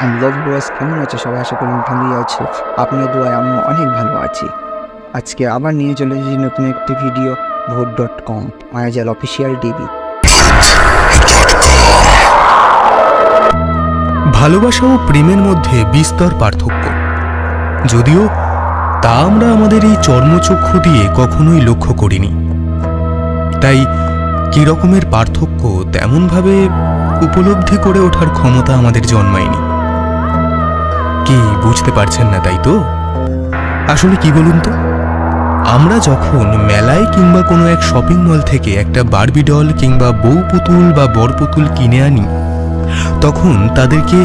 Hello viewers, কেমন আছো সবাই? আশা করি ভালোই আছো। আপনার দোয়ায় আমিও অনেক ভালো আছি। আজকে আবার নিয়ে চলে এসেছি নতুন একটি ভিডিও, ভোট.com মায়াজাল অফিসিয়াল টিভি। ভালোবাসা ও প্রেমের মধ্যে বিস্তর পার্থক্য, যদিও তা আমরা আমাদের এই চর্মচক্ষু দিয়ে কখনোই লক্ষ্য করিনি। তাই কী রকমের পার্থক্য তেমনভাবে উপলব্ধি করে ওঠার ক্ষমতা আমাদের জন্মায়নি। কি বুঝতে পারছেন না, তাই তো? আসলে কি বলুন তো, আমরা যখন মেলায় কিংবা কোনো এক শপিং মল থেকে একটা বারবি ডল কিংবা বউ পুতুল বা বর পুতুল কিনে আনি, তখন তাদেরকে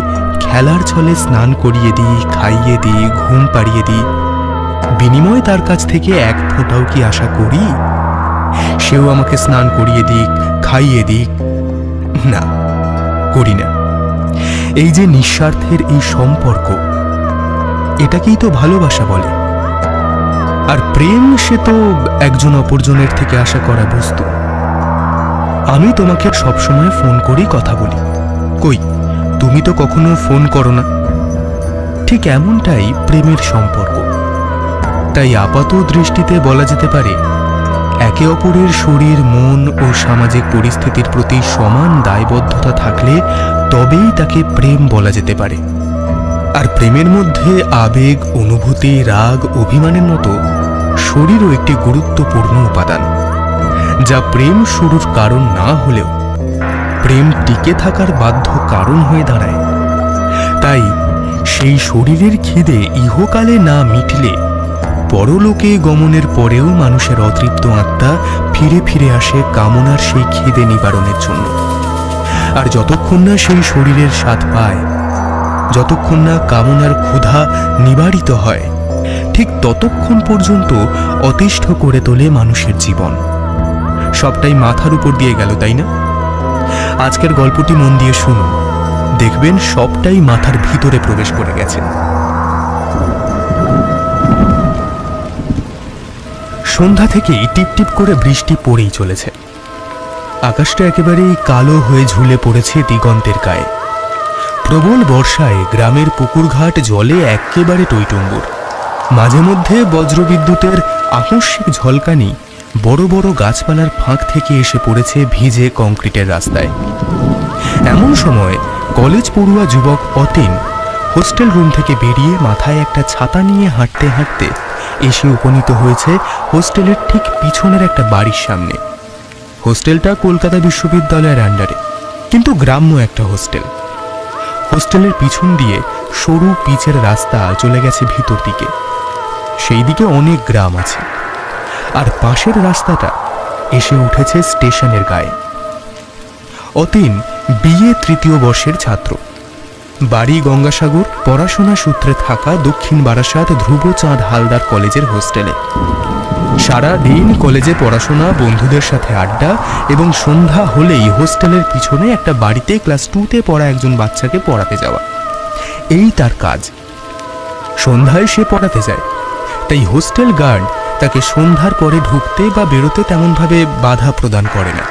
খেলার ছলে স্নান করিয়ে দিই, খাইয়ে দিই, ঘুম পাড়িয়ে দিই। বিনিময়ে তার কাছ থেকে এক ফোঁটাও কি আশা করি সেও আমাকে স্নান করিয়ে দিক, খাইয়ে দিক? না, করি না। এই যে নিঃস্বার্থের এই সম্পর্ক, এটাকেই তো ভালোবাসা বলে। আর প্রেম, সে তো একজন অপরজনের থেকে আশা করা বস্তু। আমি তোমাকে সবসময় ফোন করেই কথা বলি, কই তুমি তো কখনো ফোন করো না। ঠিক এমনটাই প্রেমের সম্পর্ক। তাই আপাত দৃষ্টিতে বলা যেতে পারে, একে অপরের শরীর, মন ও সামাজিক পরিস্থিতির প্রতি সমান দায়বদ্ধতা থাকলে তবেই তাকে প্রেম বলা যেতে পারে। আর প্রেমের মধ্যে আবেগ, অনুভূতি, রাগ, অভিমানের মতো শরীরও একটি গুরুত্বপূর্ণ উপাদান, যা প্রেম শুরুর কারণ না হলেও প্রেম টিকে থাকার বাধ্য কারণ হয়ে দাঁড়ায়। তাই সেই শরীরের খিদে ইহকালে না মিটলে পরলোকে গমনের পরেও মানুষের অতৃপ্ত আত্মা ফিরে ফিরে আসে কামনার সেই খিদে নিবারণের জন্য। আর যতক্ষণ না সেই শরীরের স্বাদ পায়, যতক্ষণ না কামনার ক্ষুধা নিবারিত হয়, ঠিক ততক্ষণ পর্যন্ত অতিষ্ঠ করে তোলে মানুষের জীবন। সবটাই মাথার উপর দিয়ে গেল, তাই না? আজকের গল্পটি মন দিয়ে শুনুন, দেখবেন সবটাই মাথার ভিতরে প্রবেশ করে গেছে। সন্ধ্যা থেকেই টিপটিপ করে বৃষ্টি পড়েই চলেছে। আকাশটা একেবারেই কালো হয়ে ঝুলে পড়েছে দিগন্তের গায়ে। প্রবল বর্ষায় গ্রামের পুকুরঘাট জলে একেবারে টইটুম্বুর। মাঝে মধ্যে বজ্রবিদ্যুতের আকস্মিক ঝলকানি বড় বড় গাছপালার ফাঁক থেকে এসে পড়েছে ভিজে কংক্রিটের রাস্তায়। এমন সময় কলেজ পড়ুয়া যুবক অতীন হোস্টেল রুম থেকে বেরিয়ে মাথায় একটা ছাতা নিয়ে হাঁটতে হাঁটতে এসে উপনীত হয়েছে হোস্টেলের ঠিক পিছনের একটা বাড়ির সামনে। হোস্টেলটা কলকাতা বিশ্ববিদ্যালয়ের আন্ডারে, কিন্তু গ্রাম্য একটা হোস্টেল। হোস্টেলের পিছন দিয়ে সরু পিচের রাস্তা চলে গেছে ভিতর দিকে। সেই দিকে অনেক গ্রাম আছে। আর পাশের রাস্তাটা এসে উঠেছে স্টেশনের গায়ে। অতীন বিএ তৃতীয় বর্ষের ছাত্র। বাড়ি গঙ্গাসাগর, পড়াশোনা সূত্রে থাকা দক্ষিণ বারাসাত ধ্রুবচাঁদ হালদার কলেজের হোস্টেলে। সারা দিন কলেজে পড়াশোনা, বন্ধুদের সাথে আড্ডা, এবং সন্ধ্যা হলেই হোস্টেলের পিছনে একটা বাড়িতে ক্লাস 2তে পড়া একজন বাচ্চাকে পড়াতে যাওয়া, এই তার কাজ। সন্ধ্যায় সে পড়াতে যায়, তাই হোস্টেল গার্ড তাকে সন্ধ্যার পরে ঢুকতে বা বেরোতে তেমনভাবে বাধা প্রদান করে না।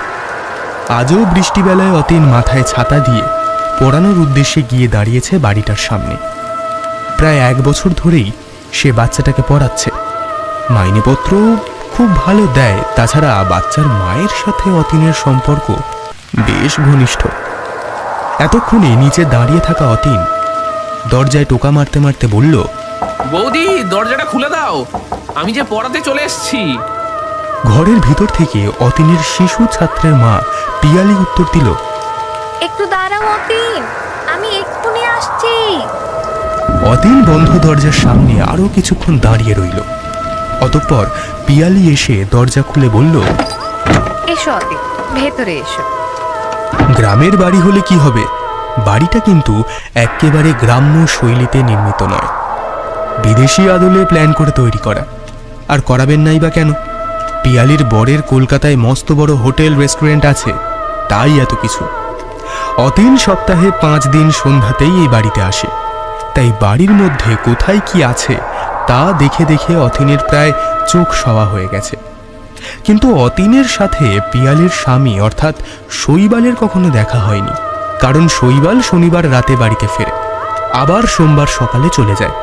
আজও বৃষ্টিবেলায় অতীন মাথায় ছাতা দিয়ে পড়ানোর উদ্দেশ্যে গিয়ে দাঁড়িয়েছে বাড়িটার সামনে। প্রায় 1 বছর ধরেই সে বাচ্চাটাকে পড়াচ্ছে। মাইনেপত্র খুব ভালো দেয়। তাছাড়া বাচ্চার মায়ের সাথে অতীনের সম্পর্ক বেশ ঘনিষ্ঠ। এতক্ষণে নিচে দাঁড়িয়ে থাকা অতীন দরজায় টোকা মারতে মারতে বলল, বৌদি, দরজাটা খুলে দাও, আমি যে পড়াতে চলে এসেছি। ঘরের ভিতর থেকে অতীনের শিশু ছাত্রের মা পিয়ালি উত্তর দিল, একটু দাঁড়াও অতীন, আমি এক্ষুনি আসছি। অতীন বন্ধ দরজার সামনে আরো কিছুক্ষণ দাঁড়িয়ে রইল। অতঃপর পিয়ালি এসে দরজা খুলে বলল, এসো অতীন, ভেতরে এসো। গ্রামের বাড়ি হলে কি হবে, বাড়িটা কিন্তু একেবারে গ্রাম্য শৈলীতে নির্মিত নয়, বিদেশি আদলে প্ল্যান করে তৈরি করা। আর করাবেন নাই বা কেন? পিয়ালির বরের কলকাতায় মস্ত বড় হোটেল রেস্টুরেন্ট আছে, তাই এত কিছু। অতীন সপ্তাহে 5 দিন সন্ধ্যাতেই এই বাড়িতে আসে, তাই বাড়ির মধ্যে কোথায় কি আছে তা দেখে দেখে অতীনের প্রায় চোখ সওয়া হয়ে গেছে। কিন্তু অতীনের সাথে পিয়ালির স্বামী অর্থাৎ শৈবালের কখনো দেখা হয়নি, কারণ শৈবাল শনিবার রাতে বাড়িতে ফেরে। আবার সোমবার সকালে চলে যায়।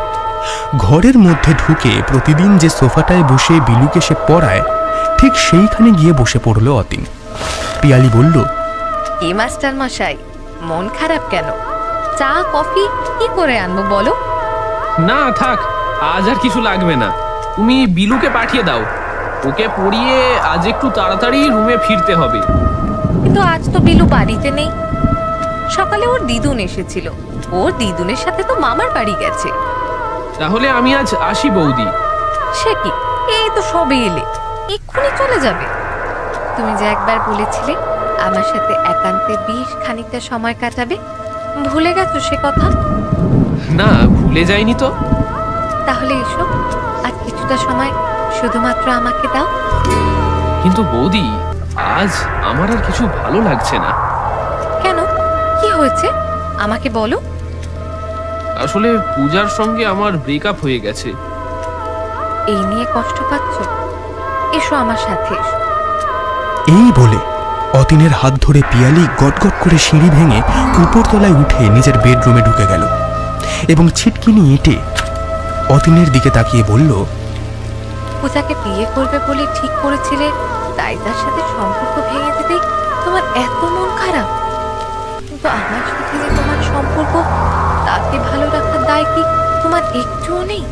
ঘরের মধ্যে ঢুকে প্রতিদিন যে সোফাটায় বসে বিলুকে সে পড়ায় ঠিক সেইখানে গিয়ে বসে পড়ল অতীন। পিয়ালি বলল, কি মাস্টার মশাই, মন খারাপ কেন? চা কফি কি করে আনবো বলো? না থাক, আজ আর কিছু লাগবে না। তুমি বিলুকে পাঠিয়ে দাও, ওকে পড়িয়ে আজ একটু তাড়াতাড়ি রুমে ফিরতে হবে। কিন্তু আজ তো বিলু বাড়িতে নেই। সকালে ওর দিদুন এসেছিল, ওর দিদুনের সাথে তো মামার বাড়ি গেছে। তাহলে আমি আজ আসি বৌদি। সে কি, এই তো সবে এলে, এক্ষুনি চলে যাবে? তুমি যে একবার বলেছিলে আমার সাথে একান্তে বেশ খানিকটা সময় কাটাবে, ভুলে গেছো সে কথা? না, ভুলে যাইনি তো। তাহলে এসো, আজ কিছুটা সময় শুধুমাত্র আমাকে দাও। কিন্তু বৌদি, আজ আমার আর কিছু ভালো লাগছে না। কেন, কি হয়েছে আমাকে বলো? আসলে পূজার সঙ্গে আমার ব্রেকআপ হয়ে গেছে। এই নিয়ে কষ্ট পাচ্ছ? এসো আমার সাথে এসো। এই বলে অতীনের হাত ধরে পিয়ালি গটগট করে সিঁড়ি ভেঙে উপরতলায় উঠে নিজের বেডরুমে ঢুকে গেল এবং ছিটকিনি এঁটে অতীনের দিকে তাকিয়ে বলল, পূজাকে বিয়ে করবে বলে ঠিক করেছিলে, তাই তার সাথে সম্পর্ক ভেঙে দিতে তোমার এত মন খারাপ? কিন্তু আমার সাথে যে তোমার সম্পর্ক, তাকে ভালো রাখার দায় কি তোমার একটুও নেই?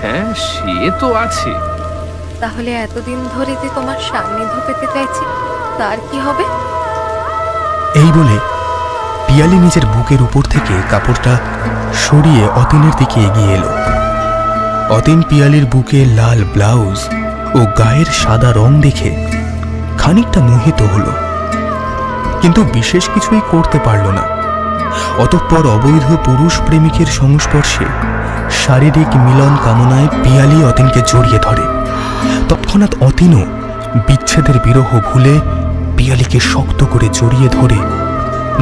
হ্যাঁ, সে তো আছে। তাহলে এতদিন ধরে যে তোমার সান্নিধ্য পেতে চাইছি, তার কি হবে? এই বলে পিয়ালি নিজের বুকের উপর থেকে কাপড়টা সরিয়ে অতীনের দিকে এগিয়ে এলো। অতীন পিয়ালির বুকে লাল ব্লাউজ ও গায়ের সাদা রং দেখে খানিকটা মোহিত হলো, কিন্তু বিশেষ কিছুই করতে পারল না। অতঃপর অবৈধ পুরুষ প্রেমিকের সংস্পর্শে শারীরিক মিলন কামনায় পিয়ালি অতীনকে জড়িয়ে ধরে। তৎক্ষণাৎ অতীনও বিচ্ছেদের বিরহ ভুলে পিয়ালিকে শক্ত করে জড়িয়ে ধরে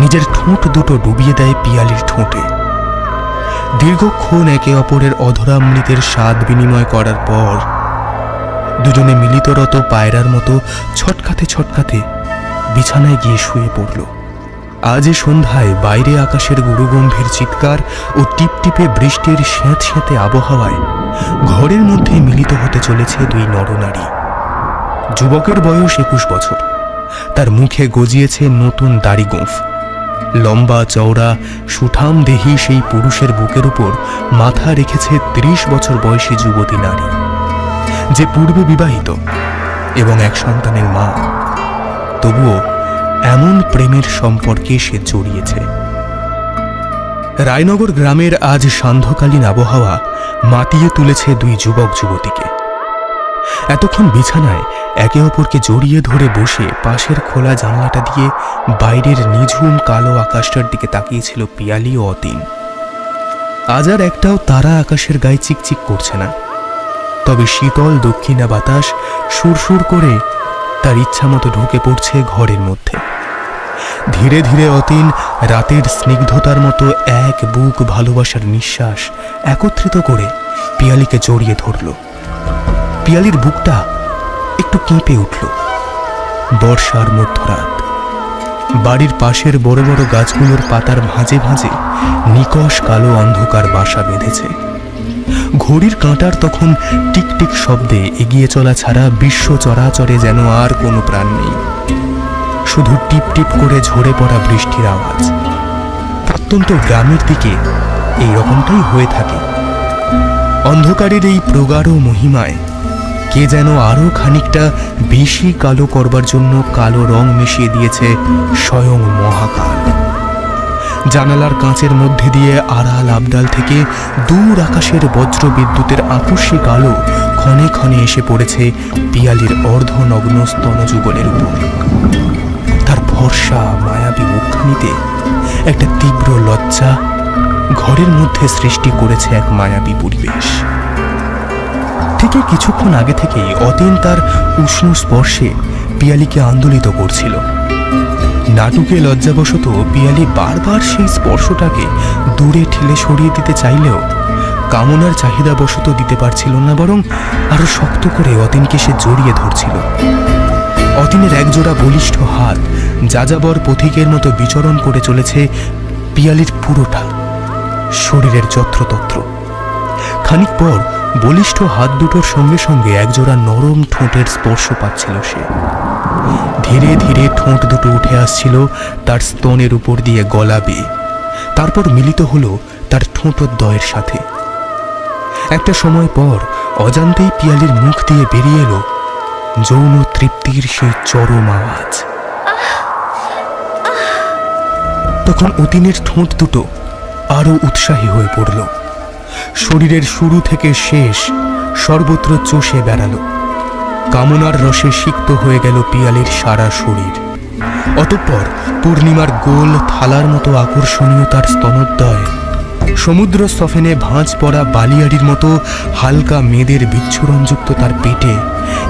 নিজের ঠোঁট দুটো ডুবিয়ে দেয় পিয়ালির ঠোঁটে। দীর্ঘক্ষণ একে অপরের অধরামৃতের স্বাদ বিনিময় করার পর দুজনে মিলিতরত পায়রার মতো ছটকাতে ছটকাতে বিছানায় গিয়ে শুয়ে পড়ল। আজ সন্ধ্যায় বাইরে আকাশের গুরুগম্ভীর চিৎকার ও টিপটিপে বৃষ্টির স্যাঁতস্যাঁতে আবহাওয়ায় ঘরের মধ্যে মিলিত হতে চলেছে দুই নরনারী। যুবকের বয়স 21 বছর, তার মুখে গজিয়েছে নতুন দাড়ি গোঁফ। লম্বা চওড়া সুঠাম দেহি সেই পুরুষের বুকের উপর মাথা রেখেছে 30 বছর বয়সী যুবতী নারী, যে পূর্বে বিবাহিত এবং এক সন্তানের মা। তবুও এমন প্রেমের সম্পর্কে সে জড়িয়েছে। রায়নগর গ্রামের আজ সান্ধ্যকালীন আবহাওয়া মাতিয়ে তুলেছে দুই যুবক যুবতীকে। এতক্ষণ বিছানায় একে অপরকে জড়িয়ে ধরে বসে পাশের খোলা জানলাটা দিয়ে বাইরের নিঝুম কালো আকাশটার দিকে তাকিয়েছিল পিয়ালি ও অতীন। আজ আর একটাও তারা আকাশের গায়ে চিকচিক করছে না, তবে শীতল দক্ষিণা বাতাস সুরসুর করে তার ইচ্ছামতো ঢুকে পড়ছে ঘরের মধ্যে। ধীরে ধীরে অতীন রাতের স্নিগ্ধতার মতো এক বুক ভালোবাসার নিঃশ্বাস একত্রিত করে পিয়ালিকে জড়িয়ে ধরল। পিয়ালির বুকটা একটু কেঁপে উঠল। বর্ষার মধ্যরাত, বাড়ির পাশের বড় বড় গাছগুলোর পাতার ভাঁজে ভাঁজে নিকষ কালো অন্ধকার বাসা বেঁধেছে। ঘড়ির কাঁটার তখন টিকটিক শব্দে এগিয়ে চলা ছাড়া বিশ্ব চরাচরে যেন আর কোনো প্রাণ নেই, শুধু টিপ টিপ করে ঝরে পড়া বৃষ্টির আওয়াজ। প্রত্যন্ত গ্রামের দিকে এই রকমটাই হয়ে থাকে। অন্ধকারের এই প্রগাঢ় মহিমায় কে যেন আরো খানিকটা বেশি কালো করবার জন্য কালো রং মিশিয়ে দিয়েছে স্বয়ং মহাকাল। জানালার কাঁচের মধ্যে দিয়ে আড়াল আবডাল থেকে দূর আকাশের বজ্র বিদ্যুতের আকস্মিক আলো ক্ষণে ক্ষণে এসে পড়েছে পিয়ালির অর্ধনগ্ন স্তনযুগলের উপর। তার ফর্সা মায়াবী মুখখানিতে একটা তীব্র লজ্জা ঘরের মধ্যে সৃষ্টি করেছে এক মায়াবী পরিবেশ। থেকে কিছুক্ষণ আগে থেকেই অতীন তার উষ্ণ স্পর্শে পিয়ালিকে আন্দোলিত করছিল। নাটুকে লজ্জাবশত পিয়ালি বারবার সেই স্পর্শটাকে দূরে ঠেলে সরিয়ে দিতে চাইলেও কামনার চাহিদাবশত দিতে পারছিল না, বরং আরো শক্ত করে অতীনকে সে জড়িয়ে ধরছিল। অতীনের একজোড়া বলিষ্ঠ হাত যাযাবর পথিকের মতো বিচরণ করে চলেছে পিয়ালির পুরোটা। শরীরের যত্রতত্র। খানিক পর বলিষ্ঠ হাত দুটোর সঙ্গে সঙ্গে একজোড়া নরম ঠোঁটের স্পর্শ পাচ্ছিল সে। ধীরে ধীরে ঠোঁট দুটো উঠে আসছিল তার স্তনের উপর দিয়ে গলা বেয়ে, তারপর মিলিত হলো তার ঠোঁটোদ্বয়ের সাথে। একটা সময় পর অজান্তেই পিয়ালির মুখ দিয়ে বেরিয়ে এলো যৌন তৃপ্তির সেই চরম আওয়াজ। তখন অতীনের ঠোঁট দুটো আরো উৎসাহী হয়ে পড়ল। শরীরের শুরু থেকে শেষ সর্বত্র চষে বেড়ালো। কামনার রসে সিক্ত হয়ে গেল পিয়ালির সারা শরীর। অতঃপর পূর্ণিমার গোল থালার মতো আকর্ষণীয় তার স্তনোদ্বয় সমুদ্র স্তফেনে ভাঁজ পড়া বালিয়াড়ির মতো হালকা মেদের বিচ্ছুরণযুক্ত তার পেটে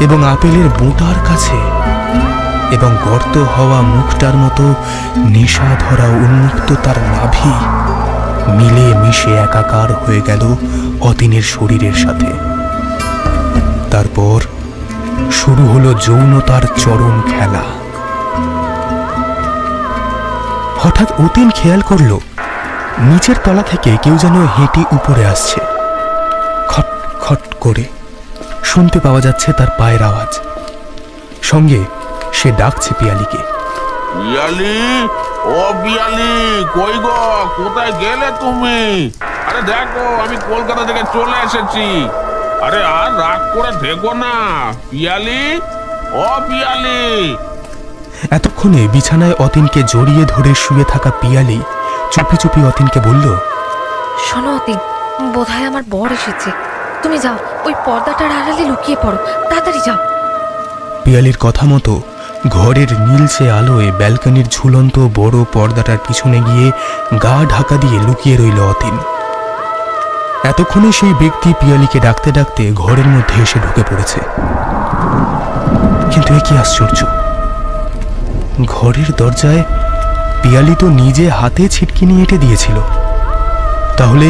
এবং আপেলের বোঁটার কাছে এবং গর্ত হওয়া মুখটার মতো নেশা ধরা উন্মুক্ত তার নাভি মিলে মিশে একাকার হয়ে গেল অতীনের শরীরের সাথে। তারপর শুরু হলো যৌনতার চরম খেলা। হঠাৎ অতীন খেয়াল করল নিচের তলা থেকে কেউ যেন হেঁটে উপরে আসছে। খট খট করে শুনতে পাওয়া যাচ্ছে তার পায়ের আওয়াজ। সঙ্গে সে ডাকছে পিয়ালিকে। পিয়ালি, ও পিয়ালি, কই গো, কোথায় গেলে তুমি? আরে দেখো, আমি কলকাতা থেকে চলে এসেছি। আরে আর রাগ করে থেকো না পিয়ালি, ও পিয়ালি। এতক্ষণে বিছানায় অতীনকে জড়িয়ে ধরে শুয়ে থাকা পিয়ালি চুপি চুপি অতীনকে বলল, শোনো অতীন, বোধহয় আমার বর এসেছে। তুমি যাও, ওই পর্দাটার আড়ালে লুকিয়ে পড়ো, তাড়াতাড়ি যাও। পিয়ালির কথা মতো ঘরের নীলচে আলোয় ব্যালকনির ঝুলন্ত বড় পর্দাটার পিছনে গিয়ে গা ঢাকা দিয়ে লুকিয়ে রইল অতীন। এতক্ষণে সেই ব্যক্তি পিয়ালিকে ডাকতে ডাকতে ঘরের মধ্যে এসে ঢুকে পড়েছে। কিন্তু এ কি আশ্চর্য, ঘরের দরজায় পিয়ালি তো নিজে হাতে ছিটকি নিয়ে এঁটে দিয়েছিল, তাহলে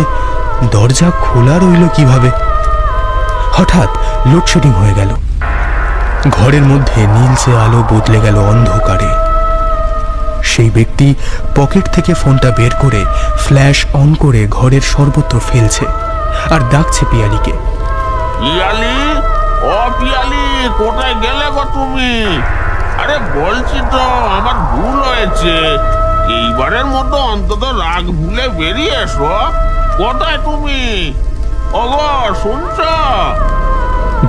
দরজা খোলা রইল কিভাবে? হঠাৎ লোডশেডিং হয়ে গেল। ঘরের মধ্যে নীলচে আলো বদলে গেল অন্ধকারে। সেই ব্যক্তি পকেট থেকে ফোনটা বের করে ফ্ল্যাশ অন করে ঘরের সর্বত্র ফেলছে আর ডাকছে পিয়ালিকে। পিয়ালি, ও পিয়ালি, কোথায় গেলে গো তুমি? আরে বলছি তো, আমার ভুল হয়েছে। এইবারের মতো অন্তত রাগ ভুলে বেরিয়ে এসো। কোথায় তুমি? ওগো, শুনছো?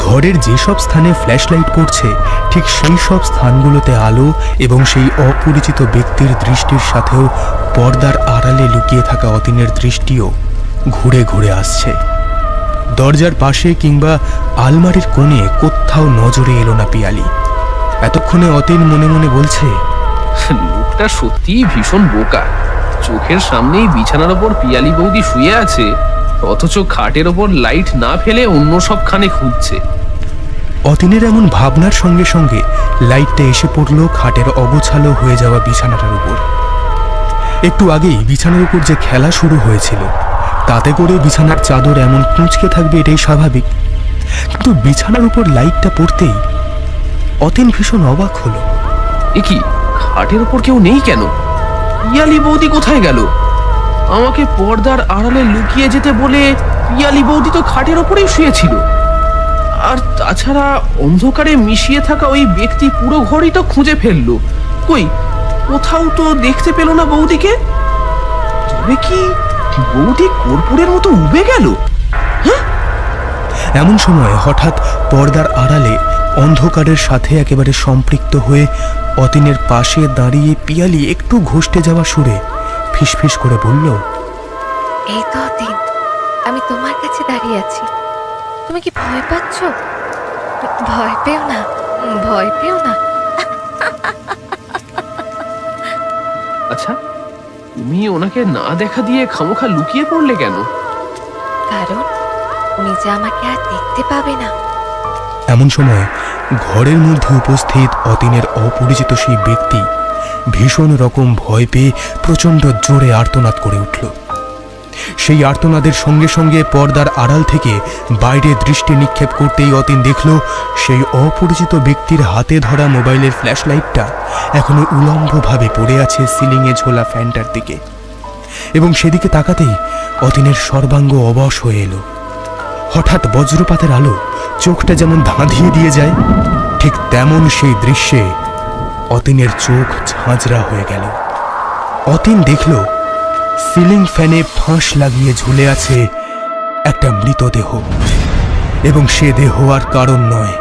ঘরের যেসব স্থানে ফ্ল্যাশ লাইট পড়ছে ঠিক সেই সব স্থানগুলোতে আলো এবং সেই অপরিচিত ব্যক্তির দৃষ্টির সাথেও পর্দার আড়ালে লুকিয়ে থাকা অতীনের দৃষ্টিও ঘুরে ঘুরে আসছে। দরজার পাশে কিংবা আলমারির কোণে কোথাও নজরে এলো না পিয়ালি। এতক্ষণে অতীন মনে মনে বলছে, লোকটা সত্যিই ভীষণ বোকা। চোখের সামনেই বিছানার ওপর পিয়ালি বৌদি শুয়ে আছে, অথচ খাটের ওপর লাইট না ফেলে অন্য সবখানে খুঁজছে। অতীনের এমন ভাবনার সঙ্গে সঙ্গে লাইটটা এসে পড়ল খাটের অগোছালো হয়ে যাওয়া বিছানাটার উপর। একটু আগেই বিছানার উপর যে খেলা শুরু হয়েছিল তাতে করে বিছানার চাদর এমন কুঁচকে থাকবে এটাই স্বাভাবিক, কিন্তু বিছানার উপর লাইটটা পড়তেই অতীন ভীষণ অবাক হলো। এ কি, খাটের ওপর কেউ নেই কেন? পিয়ালি বৌদি কোথায় গেল? আমাকে পর্দার আড়ালে লুকিয়ে যেতে বলে পিয়ালি বৌদি তো খাটের ওপরেই শুয়েছিল। আর তাছাড়া অন্ধকারে মিশিয়ে থাকা ওই ব্যক্তি পুরো ঘরই তো খুঁজে ফেললো। কই, কোথাও তো দেখতে পেল না বৌদিকে। তবে কি বৌদি কর্পূরের মতো উবে গেল? এমন সময় হঠাৎ পর্দার আড়ালে অন্ধকারের সাথে একেবারে সম্পৃক্ত হয়ে অতীনের পাশে দাঁড়িয়ে পিয়ালি একটু ঘষ্টে যাওয়া সুরে ফিসফিস করে বলল, এই তো অতীন, আমি তোমার কাছে দাঁড়িয়ে আছি। তুমি কি ভয় পাচ্ছ? ভয় পেও না, ভয় পেও না। আচ্ছা, তুমি ওনাকে না দেখা দিয়ে খামোখা লুকিয়ে পড়লে কেন? কারণ উনি যে আমাকে আর দেখতে পাবে না। এমন সময় ঘরের মধ্যে উপস্থিত অতীনের অপরিচিত সেই ব্যক্তি ভীষণ রকম ভয় পেয়ে প্রচণ্ড জোরে আর্তনাদ করে উঠল। সেই আর্তনাদের সঙ্গে সঙ্গে পর্দার আড়াল থেকে বাইরে দৃষ্টি নিক্ষেপ করতেই অতীন দেখল সেই অপরিচিত ব্যক্তির হাতে ধরা মোবাইলের ফ্ল্যাশ লাইটটা এখনো উলম্বভাবে পড়ে আছে সিলিংয়ে ঝোলা ফ্যানটার দিকে, এবং সেদিকে তাকাতেই অতীনের সর্বাঙ্গ অবশ হয়ে এলো। হঠাৎ বজ্রপাতের আলো চোখটা যেমন ধাঁধিয়ে দিয়ে যায়, ঠিক তেমন সেই দৃশ্যে অতীনের চোখ ঝাঁঝরা হয়ে গেল। অতীন দেখল সিলিং ফ্যানে ফাঁস লাগিয়ে ঝুলে আছে একটা মৃতদেহ, এবং সে দেহ আর কারণ নয়,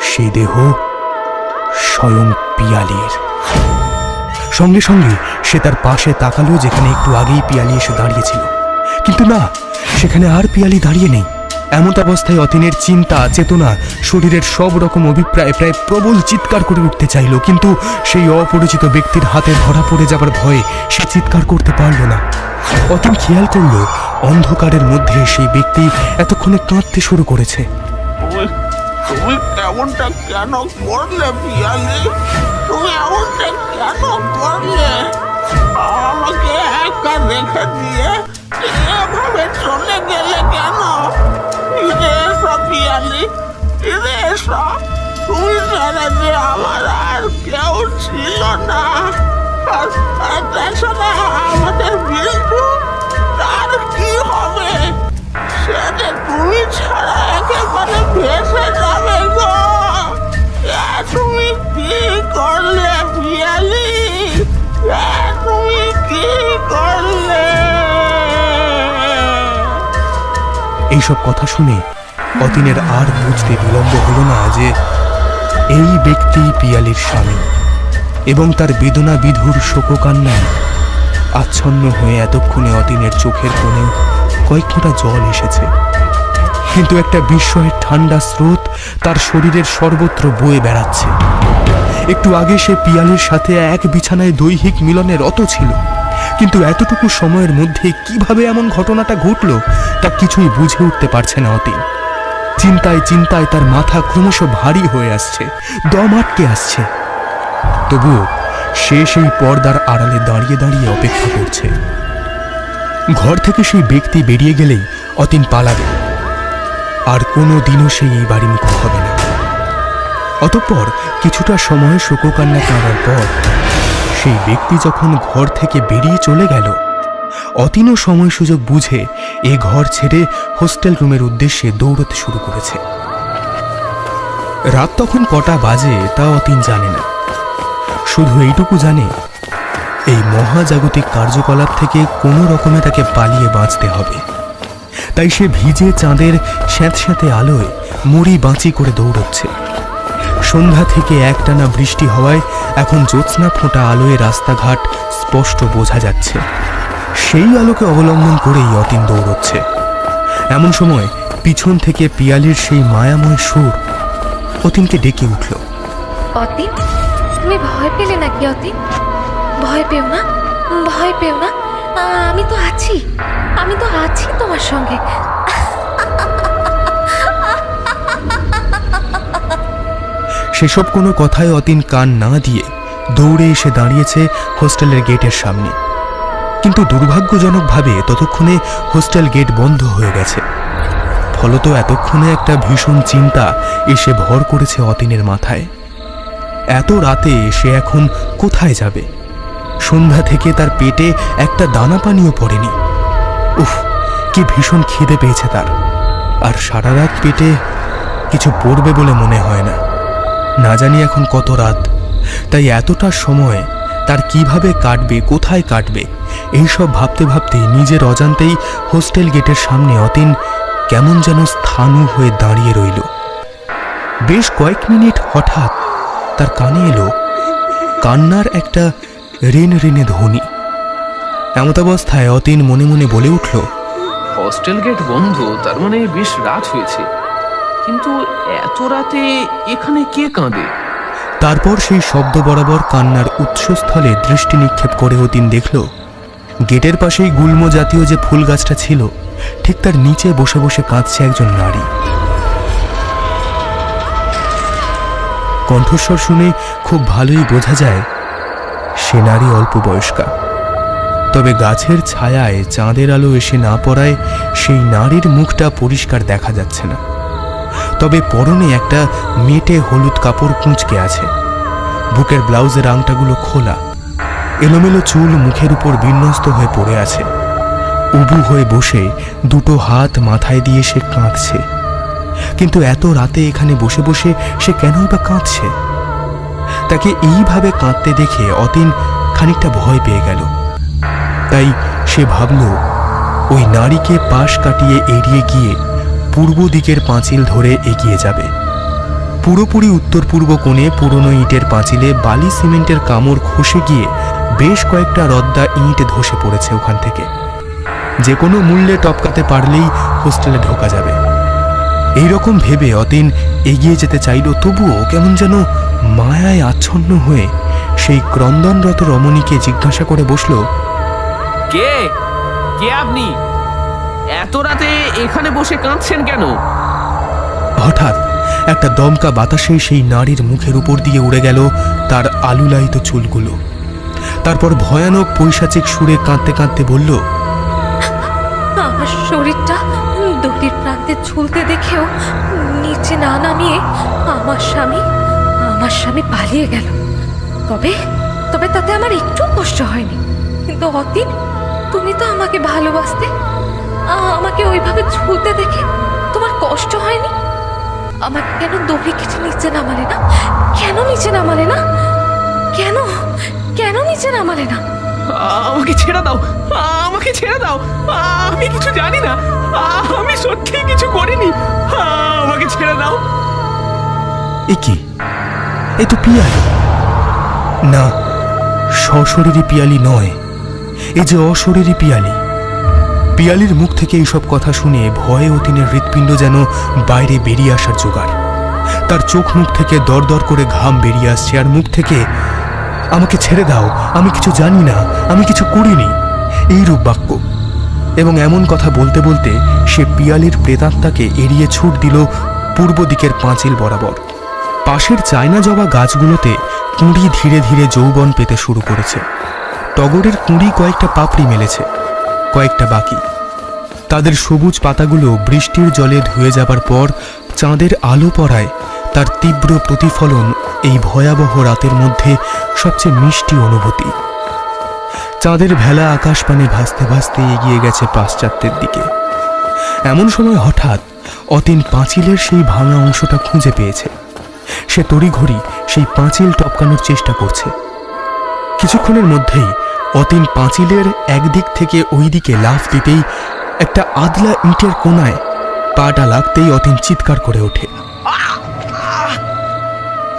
সে দেহ স্বয়ং পিয়ালির। সঙ্গে সঙ্গে সে তার পাশে তাকালো, যেখানে একটু আগেই পিয়ালি এসে দাঁড়িয়েছিল, কিন্তু না, সেখানে আর পিয়ালি দাঁড়িয়ে নেই। এমত অবস্থায় অতীনের চিন্তা, চেতনা, শরীরের সব রকম অভিপ্রায় প্রায় প্রবল চিৎকার করে উঠতে চাইল, কিন্তু সেই অপরিচিত ব্যক্তির হাতে ধরা পড়ে যাবার ভয়ে সে চিৎকার করতে পারল না। অতীন খেয়াল করল অন্ধকারের মধ্যে সেই ব্যক্তি এতক্ষণে কাঁদতে শুরু করেছে। তুমি এমনটা কেন করলে পিয়ালি? তুমি এমনটা কেন করলে? আমাকে একা রেখে দিয়ে এভাবে চলে গেলে কেন? ফিরে এসো পিয়ালি, ফিরে এসো। তুমি ছাড়া যে আমার আর কেউ ছিল না। আর তাছাড়া আমাদের বিল্টু, তার কি হবে? সে যে তুমি ছাড়া একেবারে ভেসে যাবে গো। তুমি কি করলে পিয়ালি? তুমি কি করলে? এইসব কথা শুনে অতীনের আর বুঝতে বিলম্ব হলো না যে এই ব্যক্তি পিয়ালির স্বামী, এবং তার বেদনা বিধুর শোককান্নায় আচ্ছন্ন হয়ে এতক্ষণে অতীনের চোখের কোণে কয়েক ফোঁটা জল এসেছে, কিন্তু একটা বিস্ময়ের ঠান্ডা স্রোত তার শরীরের সর্বত্র বয়ে বেড়াচ্ছে। একটু আগে সে পিয়ালির সাথে এক বিছানায় দৈহিক মিলনে রত ছিল, কিন্তু এতটুকু সময়ের মধ্যে কিভাবে এমন ঘটনাটা ঘটল তা কিছুই বুঝে উঠতে পারছে না অতীন। চিন্তায় চিন্তায় তার মাথা ক্রমশ ভারী হয়ে আসছে, দম আটকে আসছে। তবুও সে সেই পর্দার আড়ালে দাঁড়িয়ে দাঁড়িয়ে অপেক্ষা করছে। ঘর থেকে সেই ব্যক্তি বেরিয়ে গেলেই অতীন পালাবে, আর কোনো দিনও সে এই বাড়ি মুখ হবে না। অতঃপর কিছুটা সময় শোককান্না কাঁদার পর সেই ব্যক্তি যখন ঘর থেকে বেরিয়ে চলে গেল, অতীনও সময় সুযোগ বুঝে এ ঘর ছেড়ে হোস্টেল রুমের উদ্দেশ্যে দৌড়তে শুরু করেছে। রাত তখন কটা বাজে তা অতীন জানে না, শুধু এইটুকু জানে এই মহাজাগতিক কার্যকলাপ থেকে কোনো রকমে তাকে পালিয়ে বাঁচতে হবে। তাই সে ভিজে চাঁদের স্যাঁতস্যাঁতে আলোয় মুড়ি বাঁচি করে দৌড়চ্ছে। সন্ধ্যা থেকে একটানা বৃষ্টি হওয়ায় এখন জ্যোৎস্না ফোঁটা আলোয় রাস্তাঘাট স্পষ্ট বোঝা যাচ্ছে। সেই আলোকে অবলম্বন করেই অতীন দৌড়চ্ছে। এমন সময় পিছন থেকে পিয়ালির সেই মায়াময় সুর অতীনকে ডেকে উঠল। অতীন, তুমি ভয় পেলে নাকি? অতীন, ভয় পেও না, ভয় পেও না, আমি তো আছি, আমি তো আছি তোমার সঙ্গে। সেসব কোনো কথায় অতীন কান না দিয়ে দৌড়ে এসে দাঁড়িয়েছে হোস্টেলের গেটের সামনে, কিন্তু দুর্ভাগ্যজনকভাবে ততক্ষণে হোস্টেল গেট বন্ধ হয়ে গেছে। ফলত এতক্ষণে একটা ভীষণ চিন্তা এসে ভর করেছে অতীনের মাথায়। এত রাতে সে এখন কোথায় যাবে? সন্ধ্যা থেকে তার পেটে একটা দানা পানিও পড়েনি। উফ, কি ভীষণ খিদে পেয়েছে তার, আর সারা রাত পেটে কিছু পড়বে বলে মনে হয় না। না জানি এখন কত রাত, তাই এতটা সময় তার কিভাবে কাটবে, কোথায় কাটবে, এইসব ভাবতে ভাবতেই নিজের অজান্তেই হোস্টেল গেটের সামনে অতীন কেমন যেন স্থাণু হয়ে দাঁড়িয়ে রইল। বেশ কয়েক মিনিট হঠাৎ তার কানে এলো কান্নার একটা ঋণ ঋণে ধ্বনি। এমতাবস্থায় অতীন মনে মনে বলে উঠল, হস্টেল গেট বন্ধ, তার মানে বেশ রাত হয়েছে, কিন্তু এত রাতে এখানে কে কাঁদে? তারপর সেই শব্দ বরাবর কান্নার উৎসস্থলে দৃষ্টি নিক্ষেপ করে অতীন দেখল গেটের পাশেই গুল্ম জাতীয় যে ফুল গাছটা ছিল ঠিক তার নিচে বসে বসে কাঁদছে একজন নারী। কণ্ঠস্বর শুনে খুব ভালোই বোঝা যায় সে নারী অল্প বয়স্কা, তবে গাছের ছায়ায় চাঁদের আলো এসে না পড়ায় সেই নারীর মুখটা পরিষ্কার দেখা যাচ্ছে না। তবে পরনে একটা মেটে হলুদ কাপড় কুঁচকে আছে, বুকের ব্লাউজের আংটাগুলো খোলা, এলোমেলো চুল মুখের উপর বিন্যস্ত হয়ে পড়ে আছে। উবু হয়ে বসে দুটো হাত মাথায় দিয়ে সে কাঁদছে। কিন্তু এত রাতে এখানে বসে বসে সে কেনই বা কাঁদছে? তাকে এইভাবে কাঁদতে দেখে অতীন খানিকটা ভয় পেয়ে গেল। তাই সে ভাবল ওই নারীকে পাশ কাটিয়ে এড়িয়ে গিয়ে পূর্ব দিকের পাঁচিল ধরে এগিয়ে যাবে। পুরোপুরি উত্তর পূর্ব কোণে পুরনো ইটের পাঁচিলে বালি সিমেন্টের কামড় খসে গিয়ে বেশ কয়েকটা রদ্দা ইট ধসে পড়েছে ওখান থেকে। যে কোনো মূল্যে টপকাতে পারলেই হোস্টেলে ঢোকা যাবে। এইরকম ভেবে অতীন এগিয়ে যেতে চাইল, তবুও কেমন যেন মায়ায় আচ্ছন্ন হয়ে সেই ক্রন্দনরত রমণীকে জিজ্ঞাসা করে বসল, কে কে আপনি? এত রাতে এখানে বসে কাঁদছেন কেন? হঠাৎ একটা দমকা বাতাসে সেই নারীর মুখের উপর দিয়ে উড়ে গেল তার আলুলায়িত চুলগুলো। তারপর ভয়ানক পৈশাচিক সুরে কাঁদতে কাঁদতে বলল, আমার শরীরটা দড়ির প্রান্তে ঝুলতে দেখেও নিচে না নামিয়ে আমার স্বামী পালিয়ে গেল। তবে তবে তাতে আমার একটু কষ্ট হয়নি। কিন্তু অতীন, তুমি তো আমাকে ভালোবাসতে, আমাকে ওইভাবে ঝুলতে দেখে তোমার কষ্ট হয়নি? আমাকে কেন দড়ি কেটে নিচে নামালে না? কেন নিচে নামালে না? কেন কেন নিচে নামালে না? আমাকে ছেড়ে দাও, আমাকে ছেড়ে দাও। আমি কিছু জানি না, আমি সত্যি কিছু করিনি। আমাকে ছেড়ে দাও। এ কি? এ তো পিয়ালি। না, সশরীরী পিয়ালি নয়, এ যে অশরীরী পিয়ালি। পিয়ালির মুখ থেকে এইসব কথা শুনে ভয়ে অতীনের হৃৎপিণ্ড যেন বাইরে বেরিয়ে আসার জোগাড়। তার চোখ মুখ থেকে দরদর করে ঘাম বেরিয়ে আসছে, আর মুখ থেকে আমাকে ছেড়ে দাও, আমি কিছু জানি না, আমি কিছু করিনি, এইরূপ বাক্য। এবং এমন কথা বলতে বলতে সে পিয়ালির প্রেতাত্মাকে এড়িয়ে ছুট দিল পূর্ব দিকের পাঁচিল বরাবর। পাশের চায়না জবা গাছগুলোতে কুঁড়ি ধীরে ধীরে যৌবন পেতে শুরু করেছে। টগরের কুঁড়ি কয়েকটা পাপড়ি মেলেছে, কয়েকটা বাকি। তাদের সবুজ পাতাগুলো বৃষ্টির জলে ধুয়ে যাবার পর চাঁদের আলো পড়ায় তার তীব্র প্রতিফলন এই ভয়াবহ রাতের মধ্যে সবচেয়ে মিষ্টি অনুভূতি। চাঁদের ভেলা আকাশপানে ভাসতে ভাসতে এগিয়ে গেছে পাশ্চাত্যের দিকে। এমন সময় হঠাৎ অতীন পাঁচিলের সেই ভাঙা অংশটা খুঁজে পেয়েছে। সে তড়িঘড়ি সেই পাঁচিল টপকানোর চেষ্টা করছে। কিছুক্ষণের মধ্যেই অতীন পাঁচিলের একদিক থেকে ওই দিকে লাফ দিতেই একটা আদলা ইটের কোণায় পাটা লাগতেই অতীন চিৎকার করে ওঠে।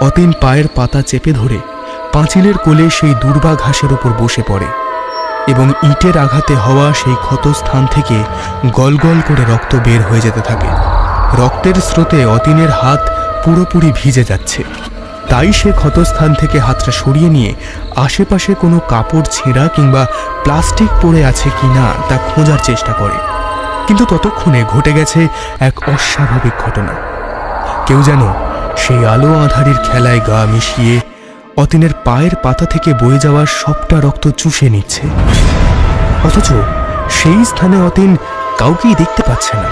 অতীন পায়ের পাতা চেপে ধরে পাঁচিলের কোলে সেই দুর্বা ঘাসের উপর বসে পড়ে এবং ইটের আঘাতে হওয়া সেই ক্ষতস্থান থেকে গলগল করে রক্ত বের হয়ে যেতে থাকে। রক্তের স্রোতে অতীনের হাত পুরোপুরি ভিজে যাচ্ছে। তাই সে ক্ষতস্থান থেকে হাতটা সরিয়ে নিয়ে আশেপাশে কোনো কাপড় ছেঁড়া কিংবা প্লাস্টিক পড়ে আছে কিনা তা খোঁজার চেষ্টা করে। কিন্তু ততক্ষণে ঘটে গেছে এক অস্বাভাবিক ঘটনা। কেউ যেন সেই আলো আঁধারির খেলায় গা মিশিয়ে অতীনের পায়ের পাতা থেকে বয়ে যাওয়ার সবটা রক্ত চুষে নিচ্ছে। অথচ সেই স্থানে অতীন কাউকেই দেখতে পাচ্ছে না,